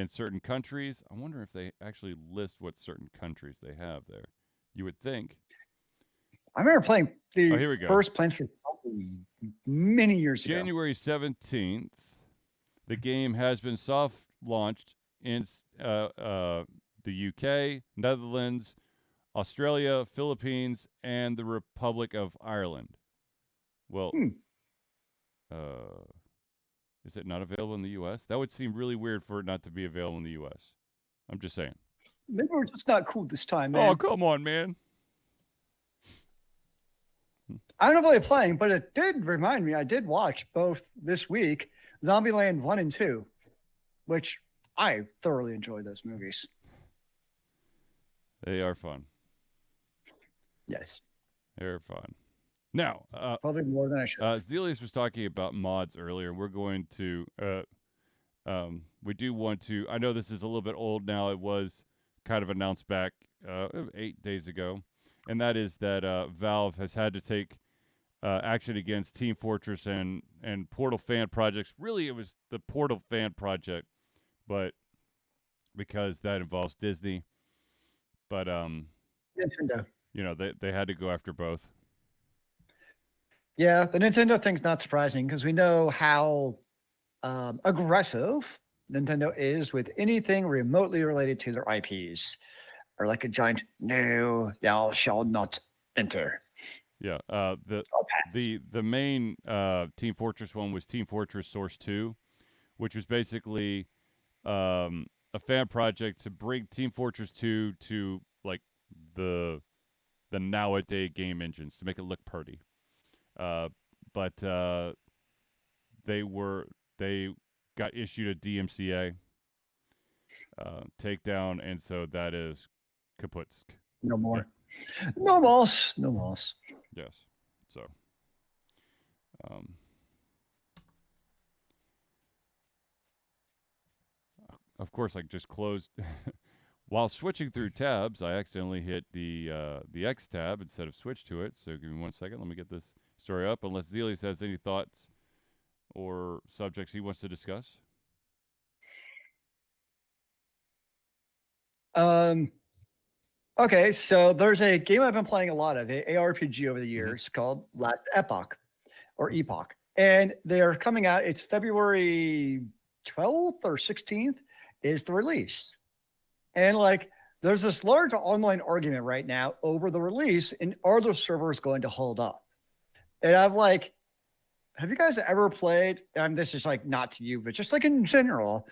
certain countries. I wonder if they actually list what certain countries they have there. You would think. I remember playing the first Plants vs. Zombies many years ago. January 17th. The game has been soft launched in the UK, Netherlands, Australia, Philippines, and the Republic of Ireland. Well, is it not available in the U.S.? That would seem really weird for it not to be available in the U.S. I'm just saying. Maybe we're just not cool this time, man. Oh, come on, man. I don't know if I'm playing, but it did remind me. I did watch both this week, Zombieland 1 and 2, which I thoroughly enjoyed those movies. They are fun. Yes. They're fun. Now, probably more than I should. Zealeus was talking about mods earlier. We're going to, we do want to, I know this is a little bit old now. It was kind of announced back 8 days ago. And that is that Valve has had to take action against Team Fortress and Portal fan projects. Really, it was the Portal fan project, but because that involves Disney. But Nintendo. They had to go after both. Yeah, the Nintendo thing's not surprising because we know how aggressive Nintendo is with anything remotely related to their IPs. Or like a giant, no, thou shalt not enter. Yeah, the main Team Fortress one was Team Fortress Source 2, which was basically a fan project to bring Team Fortress 2 to like the nowadays game engines to make it look pretty. But they got issued a DMCA takedown, and so that is kaputsk. No more. Yeah. No moss. No moss. Yes. So, of course, I just closed. While switching through tabs, I accidentally hit the X tab instead of switch to it. So give me 1 second. Let me get this story up. Unless Zealeus has any thoughts or subjects he wants to discuss. Okay, so there's a game I've been playing a lot of, a ARPG over the years called Last Epoch, or Epoch. And they are coming out, it's February 12th or 16th is the release. And like, there's this large online argument right now over the release, and are the servers going to hold up? And I'm like, have you guys ever played? And this is like not to you, but just like in general,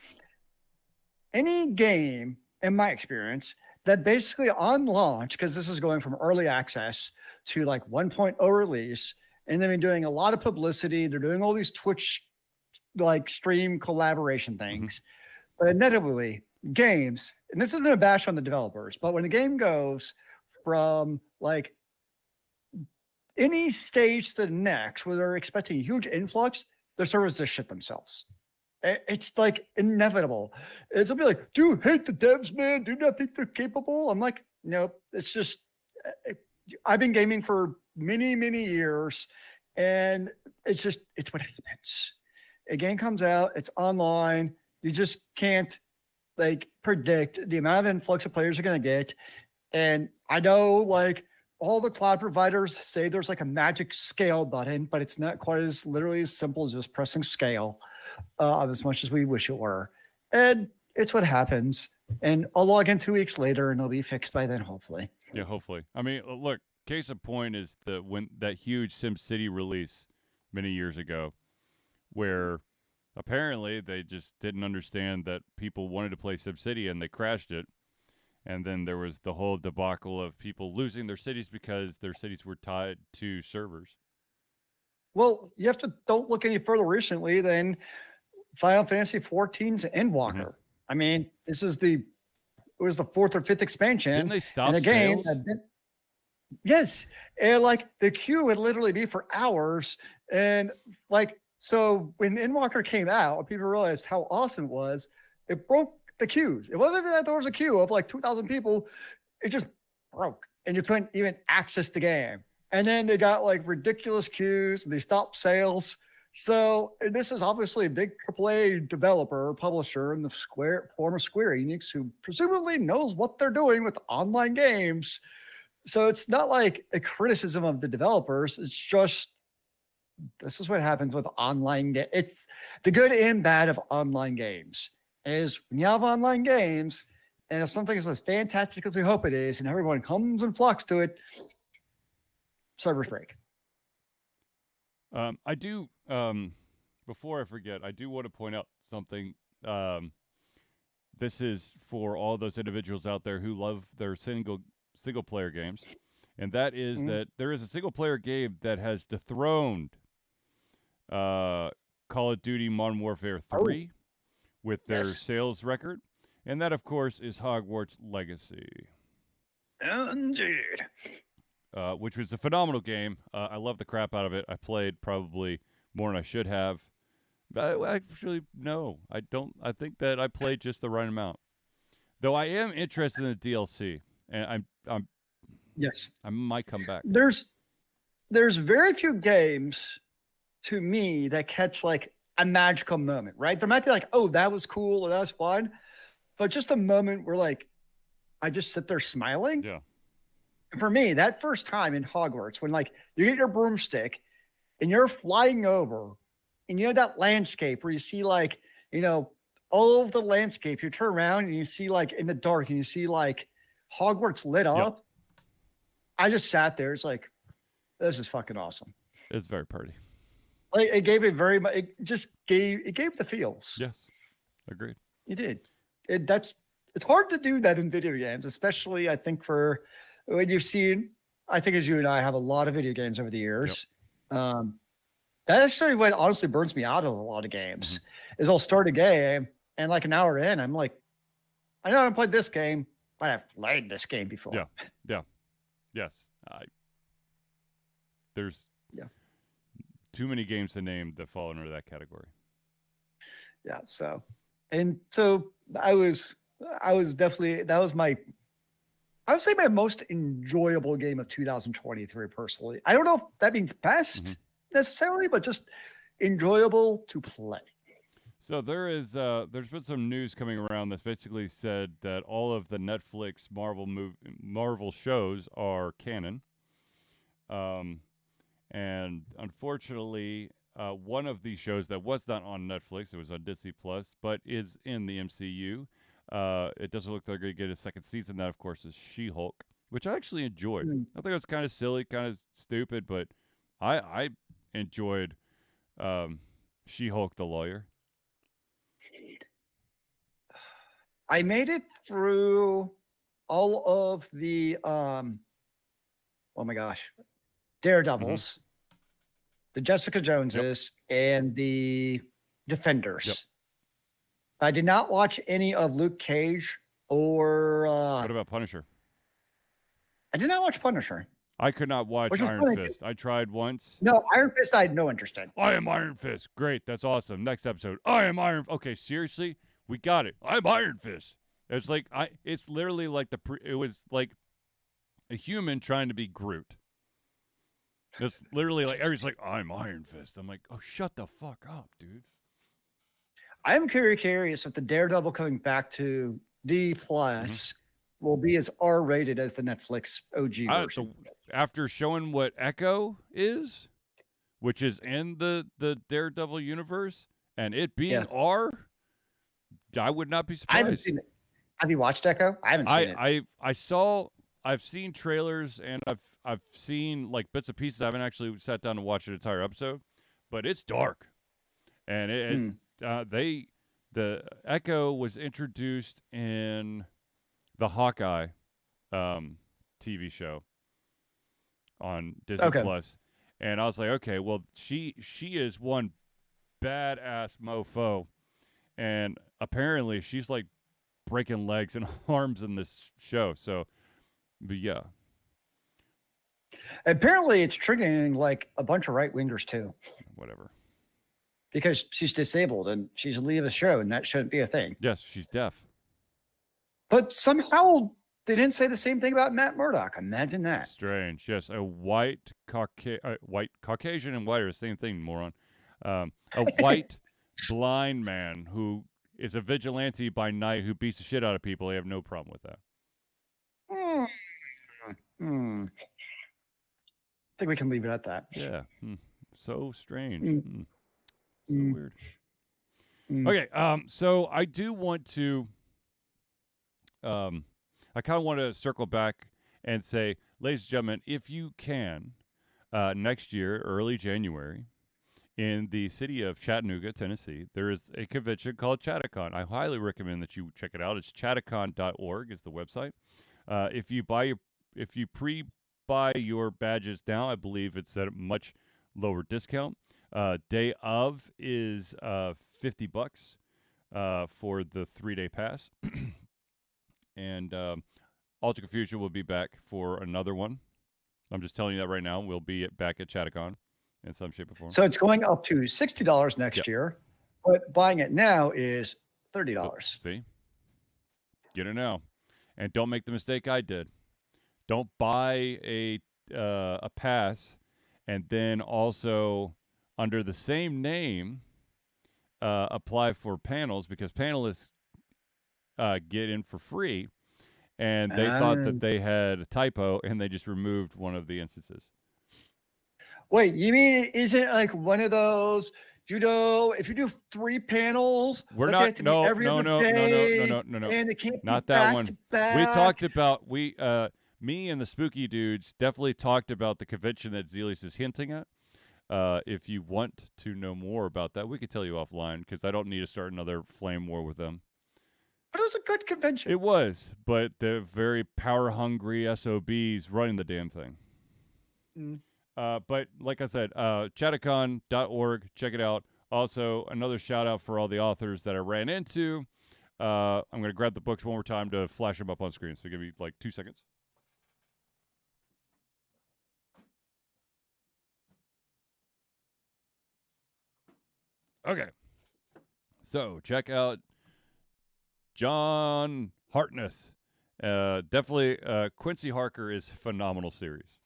any game, in my experience, that basically on launch, because this is going from early access to like 1.0 release, and they've been doing a lot of publicity. They're doing all these Twitch like stream collaboration things. But inevitably, games, and this isn't a bash on the developers, but when a game goes from like any stage to the next where they're expecting a huge influx, the servers just shit themselves. It's like inevitable. It'll be like, do you hate the devs, man? Do you not think they're capable? I'm like, no, it's just, I've been gaming for many, many years, and it's just, it's what happens. A game comes out, it's online, you just can't like predict the amount of influx of players you're going to get. And I know like all the cloud providers say there's like a magic scale button, but it's not quite as literally as simple as just pressing scale as much as we wish it were. And it's what happens. And I'll log in 2 weeks later and it'll be fixed by then, hopefully. Yeah, hopefully. I mean, look, case in point is that huge SimCity release many years ago, where apparently they just didn't understand that people wanted to play SimCity and they crashed it. And then there was the whole debacle of people losing their cities because their cities were tied to servers. Well, you have to don't look any further recently than Final Fantasy XIV's Endwalker. Mm-hmm. I mean, it was the 4th or 5th expansion. Didn't they stop in a game sales? Yes. And like the queue would literally be for hours. And like, so when Endwalker came out, people realized how awesome it was. It broke the queues. It wasn't that there was a queue of like 2,000 people. It just broke and you couldn't even access the game. And then they got like ridiculous queues and they stopped sales. So this is obviously a big AAA developer, publisher in the former Square Enix, who presumably knows what they're doing with online games. So it's not like a criticism of the developers. It's just, this is what happens with online games. It's the good and bad of online games. Is when you have online games, and if something is as fantastic as we hope it is, and everyone comes and flocks to it, servers break. I do, before I forget, I do want to point out something. This is for all those individuals out there who love their single player games, and that is that there is a single player game that has dethroned Call of Duty Modern Warfare 3 with their sales record, and that of course is Hogwarts Legacy. Indeed. Which was a phenomenal game. I love the crap out of it. I played probably more than I should have. But actually, no, I don't. I think that I played just the right amount. Though I am interested in the DLC, and I'm yes, I might come back. There's very few games to me that catch like a magical moment, right? There might be like, oh, that was cool or that was fun, but just a moment where like I just sit there smiling. Yeah. For me, that first time in Hogwarts, when like you get your broomstick and you're flying over and you have that landscape where you see like, you know, all of the landscape, you turn around and you see like in the dark and you see like Hogwarts lit up. Yep. I just sat there. It's like, this is fucking awesome. It's very pretty. Like it gave it gave the feels. Yes. Agreed. It did. It's hard to do that in video games, especially I think for when you've seen, I think as you and I have a lot of video games over the years. Yep. That's actually what honestly burns me out of a lot of games is I'll start a game and like an hour in, I'm like, I know I haven't played this game, but I've played this game before. Yeah. Yeah. Yes. There's too many games to name that fall under that category. Yeah. So I was definitely, that was I would say my most enjoyable game of 2023 personally. I don't know if that means best necessarily, but just enjoyable to play. So there's been some news coming around that's basically said that all of the Netflix Marvel shows are canon. And unfortunately, one of these shows that was not on Netflix, it was on Disney Plus, but is in the MCU, It doesn't look like they're going to get a second season. That, of course, is She-Hulk, which I actually enjoyed. Mm. I think it was kind of silly, kind of stupid, but I enjoyed She-Hulk the lawyer. I made it through all of the oh my gosh, Daredevils, the Jessica Joneses, and the Defenders. Yep. I did not watch any of Luke Cage or What about Punisher? I did not watch Punisher. I could not watch Which is Iron funny. Fist. I tried once. No, Iron Fist I had no interest in. I am Iron Fist. Great. That's awesome. Next episode. I am Iron. Okay, seriously? We got it. I'm Iron Fist. It's like it's literally like it was like a human trying to be Groot. It's literally like everybody's like, I'm Iron Fist. I'm like, oh, shut the fuck up, dude. I'm curious if the Daredevil coming back to D plus will be as R-rated as the Netflix OG version. After showing what Echo is, which is in the Daredevil universe, and it being R, I would not be surprised. I haven't seen it. Have you watched Echo? I haven't seen it. I've seen trailers and I've seen like bits and pieces. I haven't actually sat down to watch an entire episode, but it's dark, and it's the Echo was introduced in the Hawkeye TV show on Disney Plus, and I was like, okay, well she is one badass mofo, and apparently she's like breaking legs and arms in this show. So, but yeah. Apparently, it's triggering like a bunch of right wingers too. Whatever. Because she's disabled and she's a lead of the show, and that shouldn't be a thing. Yes, she's deaf. But somehow they didn't say the same thing about Matt Murdock. Imagine that. Strange. Yes, a white Caucasian and white are the same thing, moron. A white blind man who is a vigilante by night who beats the shit out of people. They have no problem with that. I think we can leave it at that. Yeah. So strange. So weird. Okay. So I do want to. I kind of want to circle back and say, ladies and gentlemen, if you can, next year, early January, in the city of Chattanooga, Tennessee, there is a convention called Chattacon. I highly recommend that you check it out. It's chattacon.org is the website. If you pre-buy your badges now, I believe it's at a much lower discount. Day of is $50 for the 3-day pass. And Ultra Confusion will be back for another one. I'm just telling you that right now. We'll be back at Chattacon in some shape or form. So it's going up to $60 next year, but buying it now is $30. See? Get it now. And don't make the mistake I did. Don't buy a pass and then also under the same name apply for panels, because panelists get in for free, and they thought that they had a typo and they just removed one of the instances. Wait, you mean it isn't like one of those, if you do 3 panels, we're not, no, and it can't not be that one. back. We talked about, me and the spooky dudes definitely talked about the convention that Zealeus is hinting at. If you want to know more about that, we could tell you offline, because I don't need to start another flame war with them. But it was a good convention. It was, but the very power-hungry SOBs running the damn thing. But like I said, chattacon.org, check it out. Also, another shout-out for all the authors that I ran into. I'm going to grab the books one more time to flash them up on screen, so give me like 2 seconds. Okay. So, check out John Hartness. Definitely, Quincy Harker is a phenomenal series.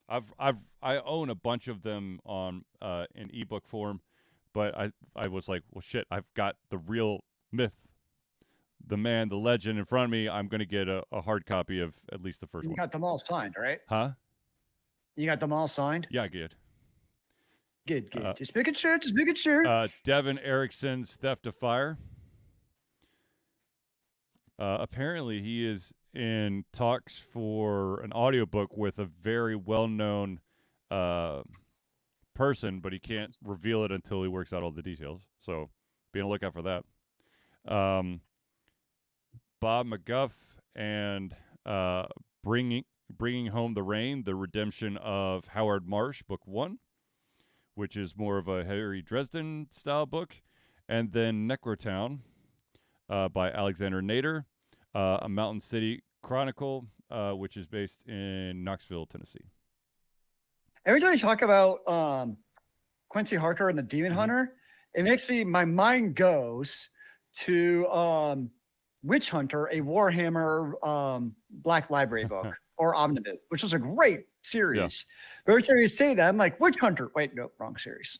I own a bunch of them on in ebook form, but I was like, well, shit, I've got the real myth, the man, the legend in front of me. I'm gonna get a hard copy of at least the first one. You got them all signed, right? Huh? You got them all signed? Yeah, good. Good. Just making sure. Devin Erickson's Theft of Fire. Apparently, he is in talks for an audiobook with a very well-known uh, person, but he can't reveal it until he works out all the details. So be on the lookout for that. Bob McGuff and uh, bringing home the rain, the redemption of Howard Marsh, book 1, which is more of a Harry Dresden style book, and then Necrotown by Alexander Nader, a Mountain City Chronicle, which is based in Knoxville, Tennessee. Every time you talk about Quincy Harker and the Demon Hunter, it makes my mind goes to Witch Hunter, a Warhammer Black Library book, or Omnibus, which was a great series. But every time you say that, I'm like, Witch Hunter. Wait, no, wrong series.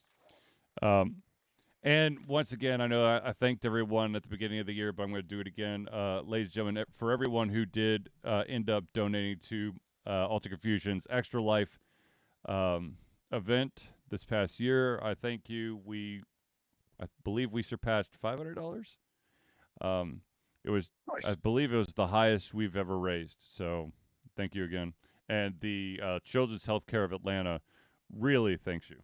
And once again, I know I thanked everyone at the beginning of the year, but I'm going to do it again. Ladies and gentlemen, for everyone who did end up donating to Alter Confusion's Extra Life event this past year, I thank you. I believe we surpassed $500. It was, nice. I believe it was the highest we've ever raised. So thank you again. And the Children's Healthcare of Atlanta really thanks you.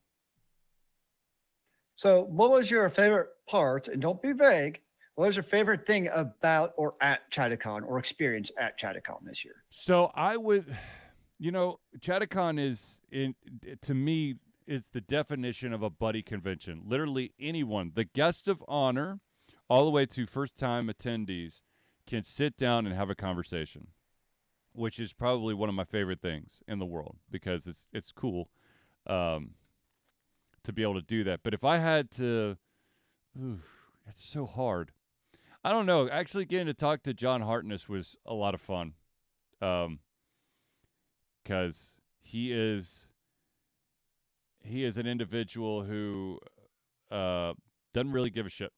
So what was your favorite part, and don't be vague, what was your favorite thing about or at Chattacon or experience at Chattacon this year? So I would, Chattacon to me, is the definition of a buddy convention. Literally anyone, the guest of honor, all the way to first-time attendees, can sit down and have a conversation, which is probably one of my favorite things in the world because it's cool. To be able to do that. But if I had to, it's so hard. I don't know. Actually getting to talk to John Hartness was a lot of fun. Because he is an individual who doesn't really give a shit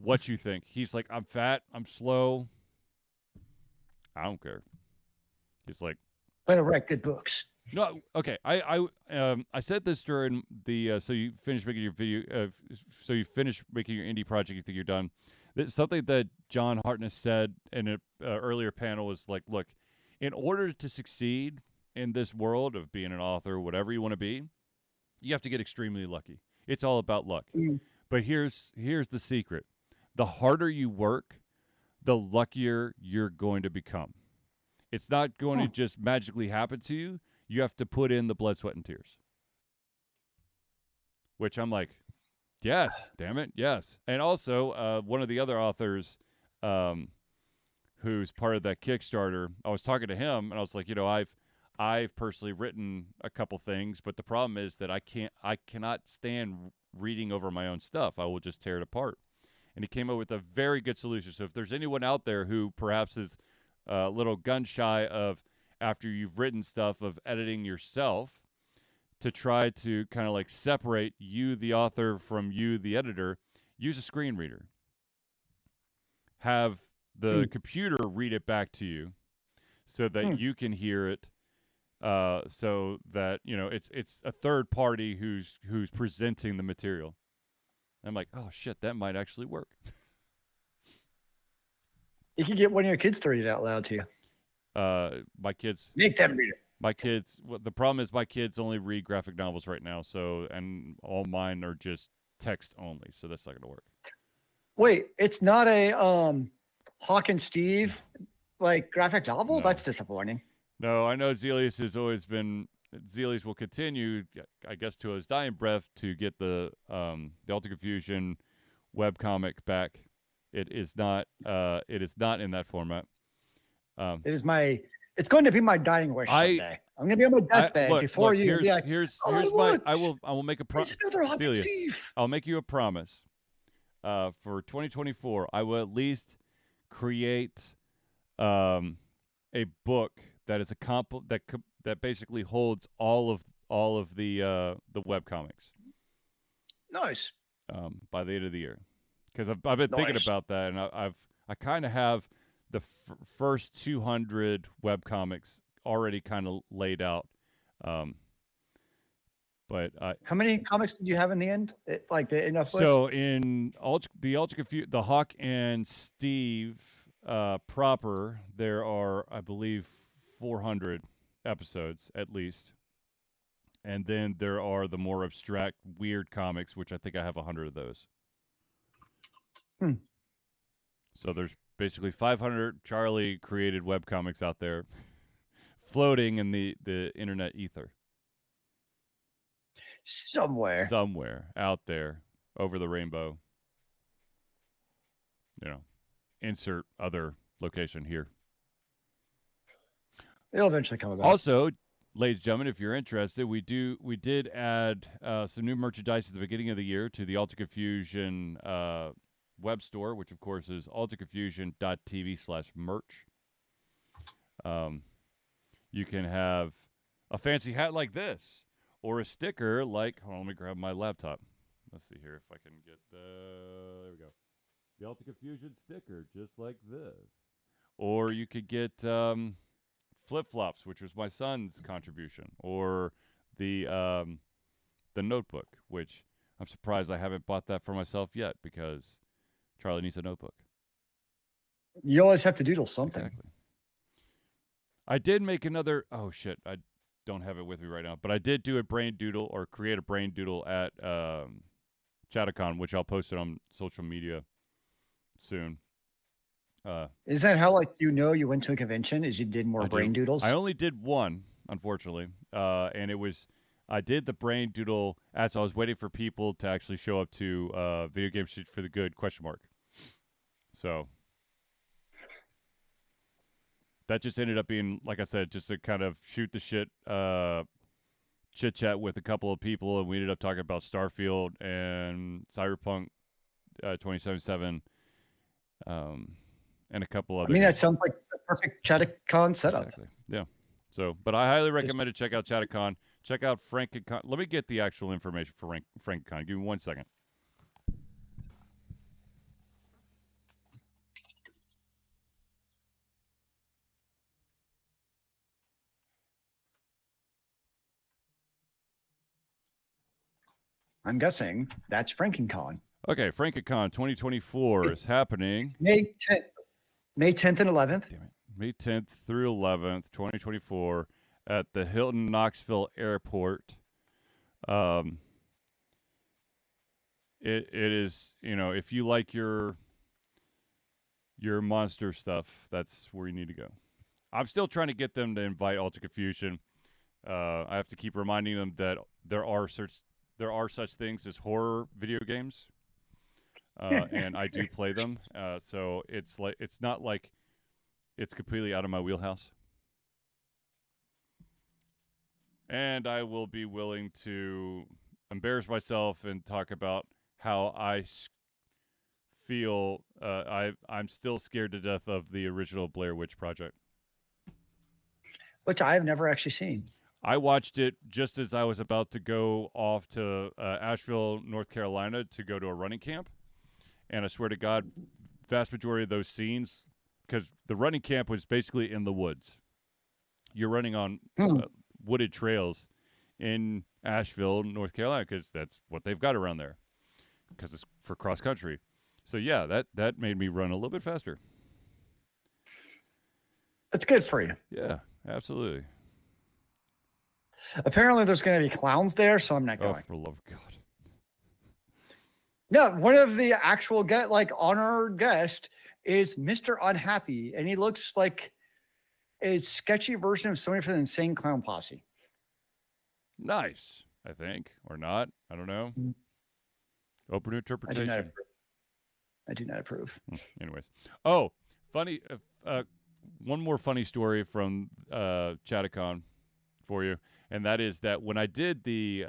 what you think. He's like, I'm fat, I'm slow. I don't care. He's like, better write good books. No, okay. I said this during the so you finish making your video. So you finish making your indie project. You think you're done. Something that John Hartness said in an earlier panel was like, look, in order to succeed in this world of being an author, whatever you want to be, you have to get extremely lucky. It's all about luck. But here's the secret: the harder you work, the luckier you're going to become. It's not going to just magically happen to you. You have to put in the blood, sweat, and tears. Which I'm like, yes, damn it, yes. And also, one of the other authors who's part of that Kickstarter, I was talking to him, and I was like, I've personally written a couple things, but the problem is that I cannot stand reading over my own stuff. I will just tear it apart. And he came up with a very good solution. So if there's anyone out there who perhaps is a little gun shy of, after you've written stuff, of editing yourself, to try to kind of like separate you, the author, from you, the editor, use a screen reader. Have the computer read it back to you so that you can hear it, so that, it's a third party who's presenting the material. I'm like, oh, shit, that might actually work. You can get one of your kids to read it out loud to you. My kids make them read it. My kids. The problem is my kids only read graphic novels right now. So, and all mine are just text only. So that's not going to work. Wait, it's not a Hawk and Steve like graphic novel? No. That's disappointing. No, I know Zealeus has always been. Zealeus will continue, I guess, to his dying breath to get the Alter Confusion webcomic back. It is not in that format. It's going to be my dying wish someday. I'm going to be on my deathbed before you. Here's my. I will make a promise. I'll make you a promise. For 2024, I will at least create a book that is that basically holds all of the webcomics. Nice. By the end of the year, because I've been thinking about that, and I kind of have the first 200 webcomics already kind of laid out. But how many comics did you have in the end? So in the Hawk and Steve proper, there are, I believe, 400 episodes at least. And then there are the more abstract, weird comics, which I think I have 100 of those. Hmm. So there's basically 500 Charlie created webcomics out there floating in the internet ether. Somewhere out there over the rainbow. Insert other location here. It'll eventually come about. Also, ladies and gentlemen, if you're interested, we did add some new merchandise at the beginning of the year to the Alta Confusion web store, which of course is altaconfusion.tv/merch. You can have a fancy hat like this, or a sticker like. Hold on, let me grab my laptop. Let's see here if I can get there we go. The Alta Confusion sticker, just like this. Or you could get flip-flops, which was my son's contribution, or the notebook, which I'm surprised I haven't bought that for myself yet because Charlie needs a notebook. You always have to doodle something. Exactly. I did make another. Oh shit, I don't have it with me right now, but I did do a brain doodle or create a brain doodle at Chattacon, which I'll post it on social media soon. Is that how you went to a convention? Is you did more brain doodles? I only did one, unfortunately, and it was I did the brain doodle as I was waiting for people to actually show up to Video Game Shit for the Good ? So that just ended up being, like I said, just a kind of shoot the shit chit chat with a couple of people, and we ended up talking about Starfield and Cyberpunk 2077. And a couple other. That sounds like the perfect Chattacon setup. Exactly. Yeah. So, but I highly recommend to check out Chattacon. Check out FrankCon. Let me get the actual information for FrankCon. Give me 1 second. I'm guessing that's FrankCon. Okay, FrankCon 2024 is happening May 10th and 11th. Damn it. May 10th through 11th, 2024, at the Hilton Knoxville Airport. It is, if you like your monster stuff, that's where you need to go. I'm still trying to get them to invite Alta Confusion. I have to keep reminding them that there are such things as horror video games. And I do play them, so it's not like it's completely out of my wheelhouse. And I will be willing to embarrass myself and talk about how I feel. I'm still scared to death of the original Blair Witch Project, which I've never actually seen. I watched it just as I was about to go off to Asheville, North Carolina, to go to a running camp. And I swear to God, vast majority of those scenes, because the running camp was basically in the woods. You're running on wooded trails in Asheville, North Carolina, because that's what they've got around there, because it's for cross country. So yeah, that made me run a little bit faster. That's good for you. Yeah, absolutely. Apparently, there's going to be clowns there, so I'm not going. Oh, for the love of God. No, one of the actual honored guest is Mr. Unhappy, and he looks like a sketchy version of somebody from the Insane Clown Posse. Nice, I think, or not. I don't know. Open interpretation. I do not approve. Anyways, funny. One more funny story from Chattacon for you, and that is that when I did the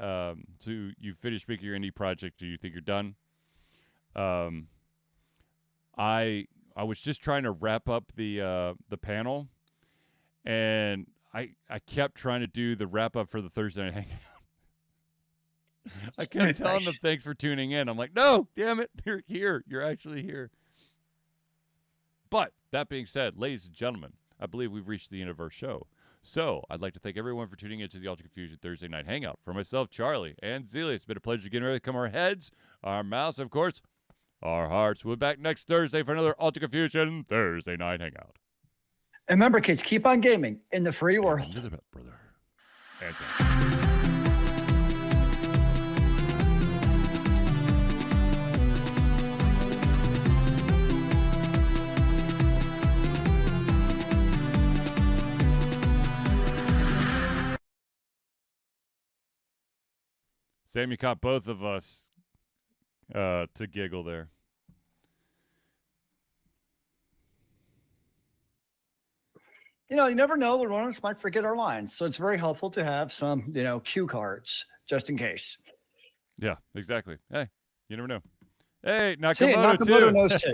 so you finished making your indie project, do you think you're done? I was just trying to wrap up the panel, and I kept trying to do the wrap up for the Thursday Night Hangout. I kept telling them thanks for tuning in. I'm like, no, damn it, you're here. You're actually here. But that being said, ladies and gentlemen, I believe we've reached the end of our show. So I'd like to thank everyone for tuning into the Alta Confusion Thursday Night Hangout. For myself, Charlie, and Zealeus, it's been a pleasure getting ready to come our heads, our mouths, of course. our hearts. We'll be back next Thursday for another Ultra Confusion Thursday Night Hangout. And remember, kids, keep on gaming in the free world. Into the brother. Sam, you caught both of us to giggle there. You know, you never know when one of us might forget our lines. So it's very helpful to have some, cue cards just in case. Yeah, exactly. Hey, you never know. Hey, See, Nakamoto Nakamoto knows too.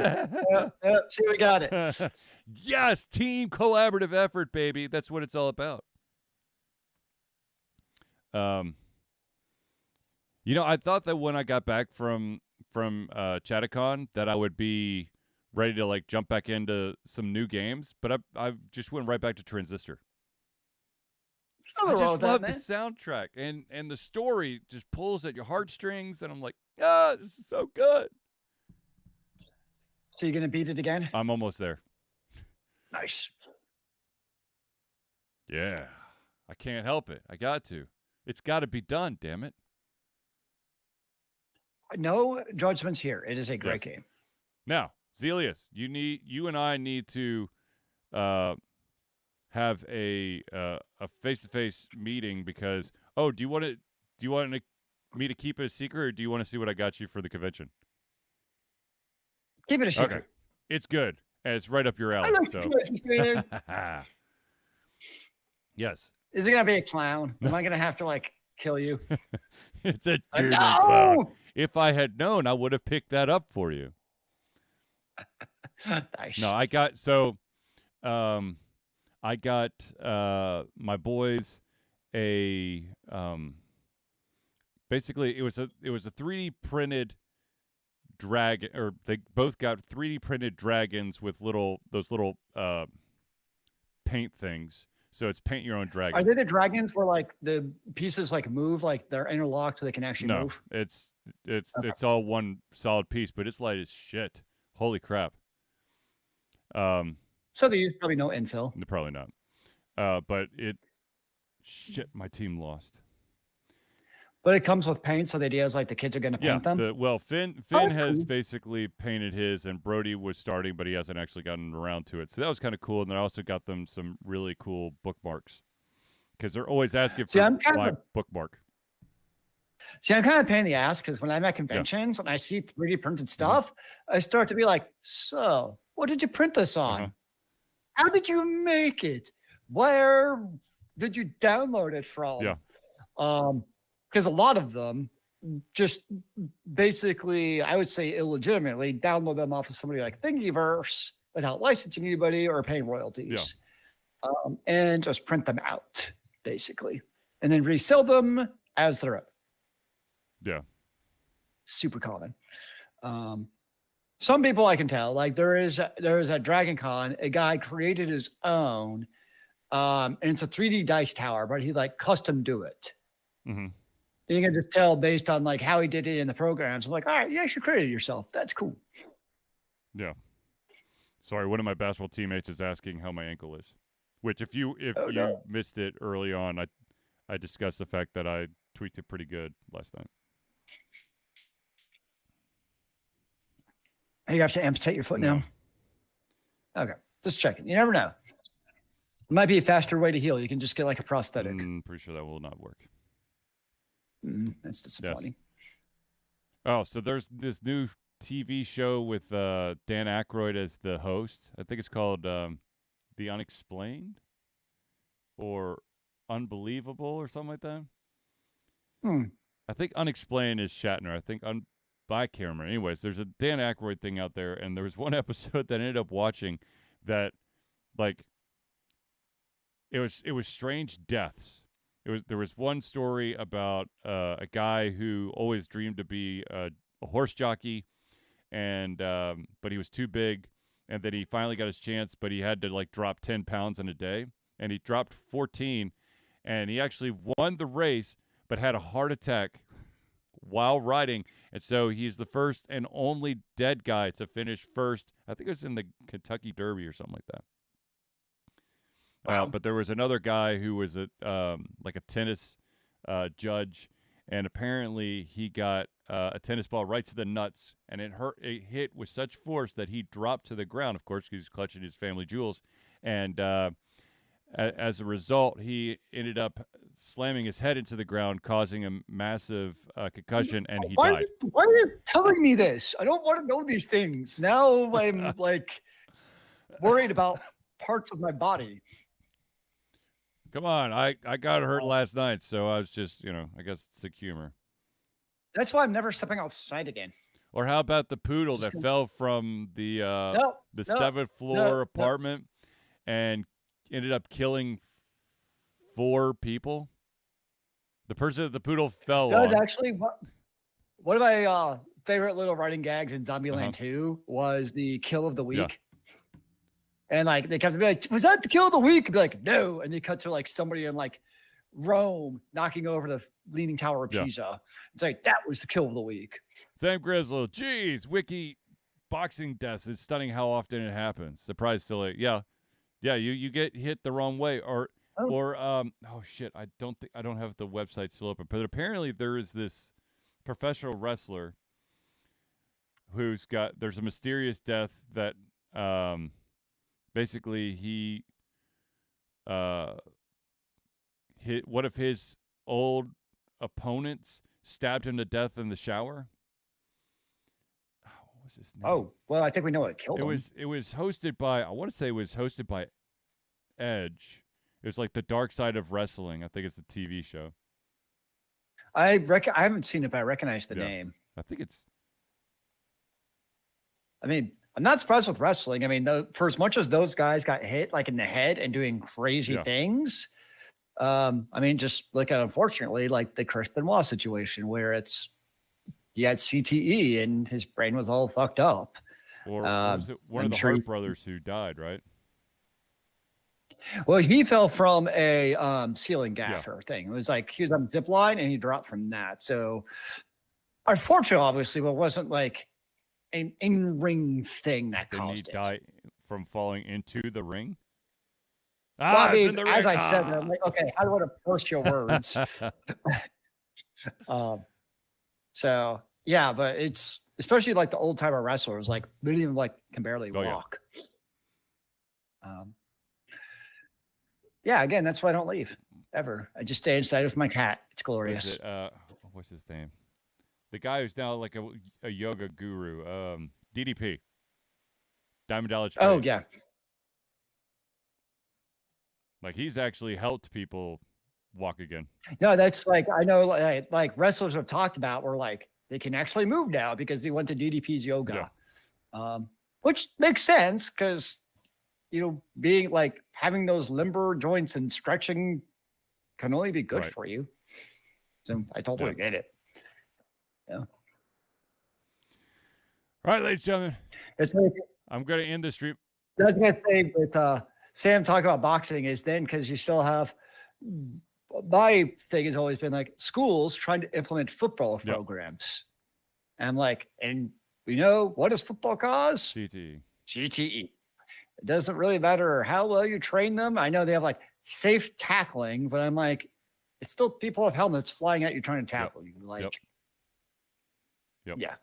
See, we got it. Yes, team collaborative effort, baby. That's what it's all about. I thought that when I got back from Chattacon that I would be ready to like jump back into some new games, but I just went right back to Transistor. I just love the soundtrack and the story just pulls at your heartstrings, and I'm like, this is so good. So you're gonna beat it again? I'm almost there. Nice. Yeah, I can't help it. I got to. It's got to be done. Damn it. No judgments here. It is a great game. Now, Zealeus, you and I need to have a face-to-face meeting because do you want me to keep it a secret, or do you want to see what I got you for the convention? Keep it a secret. Okay. It's good. And it's right up your alley. Yes. Is it gonna be a clown? Am I gonna have to like kill you? It's a dirty clown. If I had known, I would have picked that up for you. Nice. No, I got my boys basically it was a 3D printed dragon, or they both got 3D printed dragons with those little paint things. So it's paint your own dragon. Are they the dragons where like the pieces like move, like they're interlocked so they can actually move? No, it's all one solid piece, but it's light as shit. Holy crap. So they use probably no infill. Probably not. But shit, my team lost. But it comes with paint, so the idea is like the kids are going to paint them? Finn has basically painted his, and Brody was starting, but he hasn't actually gotten around to it. So that was kind of cool, and I also got them some really cool bookmarks because they're always asking for my bookmark. See, I'm kind of a pain in the ass because when I'm at conventions and I see 3D printed stuff, I start to be like, so what did you print this on? How did you make it? Where did you download it from? Yeah. Because a lot of them just basically, I would say illegitimately, download them off of somebody like Thingiverse without licensing anybody or paying royalties. Yeah. And just print them out, basically. And then resell them as their own. Yeah. Super common. Some people I can tell, like there is at Dragon Con, a guy created his own, and it's a 3D dice tower, but he like custom do it. Mm-hmm. You can just tell based on like how he did it in the programs. I'm like, all right, you actually created it yourself. That's cool. Yeah. Sorry, one of my basketball teammates is asking how my ankle is. Which, if you missed it early on, I discussed the fact that I tweaked it pretty good last time. You have to amputate your foot now? Okay, just checking. You never know. It might be a faster way to heal. You can just get like a prosthetic. Pretty sure that will not work. That's disappointing. Yes. Oh, so there's this new TV show with Dan Aykroyd as the host. I think it's called The Unexplained or Unbelievable or something like that. I think Unexplained is Shatner. I think I can't remember. Anyways, there's a Dan Aykroyd thing out there, and there was one episode that I ended up watching that, like, it was strange deaths. There was one story about a guy who always dreamed to be a horse jockey, and but he was too big, and then he finally got his chance, but he had to like drop 10 pounds in a day, and he dropped 14, and he actually won the race, but had a heart attack while riding. And so he's the first and only dead guy to finish first. I think it was in the Kentucky Derby or something like that. Wow. But there was another guy who was like a tennis judge, and apparently he got a tennis ball right to the nuts, and it hit with such force that he dropped to the ground, of course, because he's clutching his family jewels. And as a result, he ended up slamming his head into the ground, causing a massive concussion, and he died. Why are you telling me this? I don't want to know these things. Now I'm like worried about parts of my body. Come on, I got hurt last night, so I was just, I guess sick humor. That's why I'm never stepping outside again. Or how about the poodle that fell from the 7th floor apartment and ended up killing 4 people? The person that the poodle fell That was on. actually one of my favorite little writing gags in Zombieland 2 was the kill of the week. Yeah. And like they kept be like, was that the kill of the week? And be like, no. And they cut to like somebody in like Rome knocking over the Leaning Tower of Pisa. It's like, that was the kill of the week. Sam Grizzle, geez, wiki boxing deaths. It's stunning how often it happens. Surprised to late. Yeah. You get hit the wrong way, or oh shit, I don't have the website still open, but apparently there is this professional wrestler there's a mysterious death that basically he hit one of his old opponents, stabbed him to death in the shower. What was his name? Oh, well, I think we know what killed him. It was hosted by, I want to say it was hosted by Edge. It was like the Dark Side of Wrestling. I think it's the TV show. I haven't seen it, but I recognize the name. I think it's. I mean, I'm not surprised with wrestling. I mean, for as much as those guys got hit like in the head and doing crazy things, I mean, just look at, unfortunately, like the Chris Benoit situation where he had CTE and his brain was all fucked up. Or was it one of the Hart brothers who died, right? Well, he fell from a ceiling gaffer thing. It was like he was on zip line and he dropped from that. So, unfortunately, obviously, but it wasn't like an in-ring thing that caused it. Did he die from falling into the ring? Well, I mean, as I said, I'm like, okay, how do I want to parse your words? So yeah, but it's especially like the old timer wrestlers, like they didn't even can barely walk. Yeah, again, that's why I don't leave ever. I just stay inside with my cat. It's glorious. What's his name? The guy who's now like a yoga guru, DDP, Diamond Dallas Page. Oh yeah. Like he's actually helped people walk again. No, that's like, I know like wrestlers have talked about where like they can actually move now because they went to DDP's yoga. Yeah. Which makes sense because, being like having those limber joints and stretching can only be good for you. So I totally get it. Yeah. All right, ladies and gentlemen. Like, I'm going to end the stream. I was going to say with Sam talking about boxing is then because you still have, my thing has always been like schools trying to implement football programs. And I'm like, and what does football cause? CTE. It doesn't really matter how well you train them. I know they have like safe tackling, but I'm like, it's still people with helmets flying at you trying to tackle you. Like, yeah.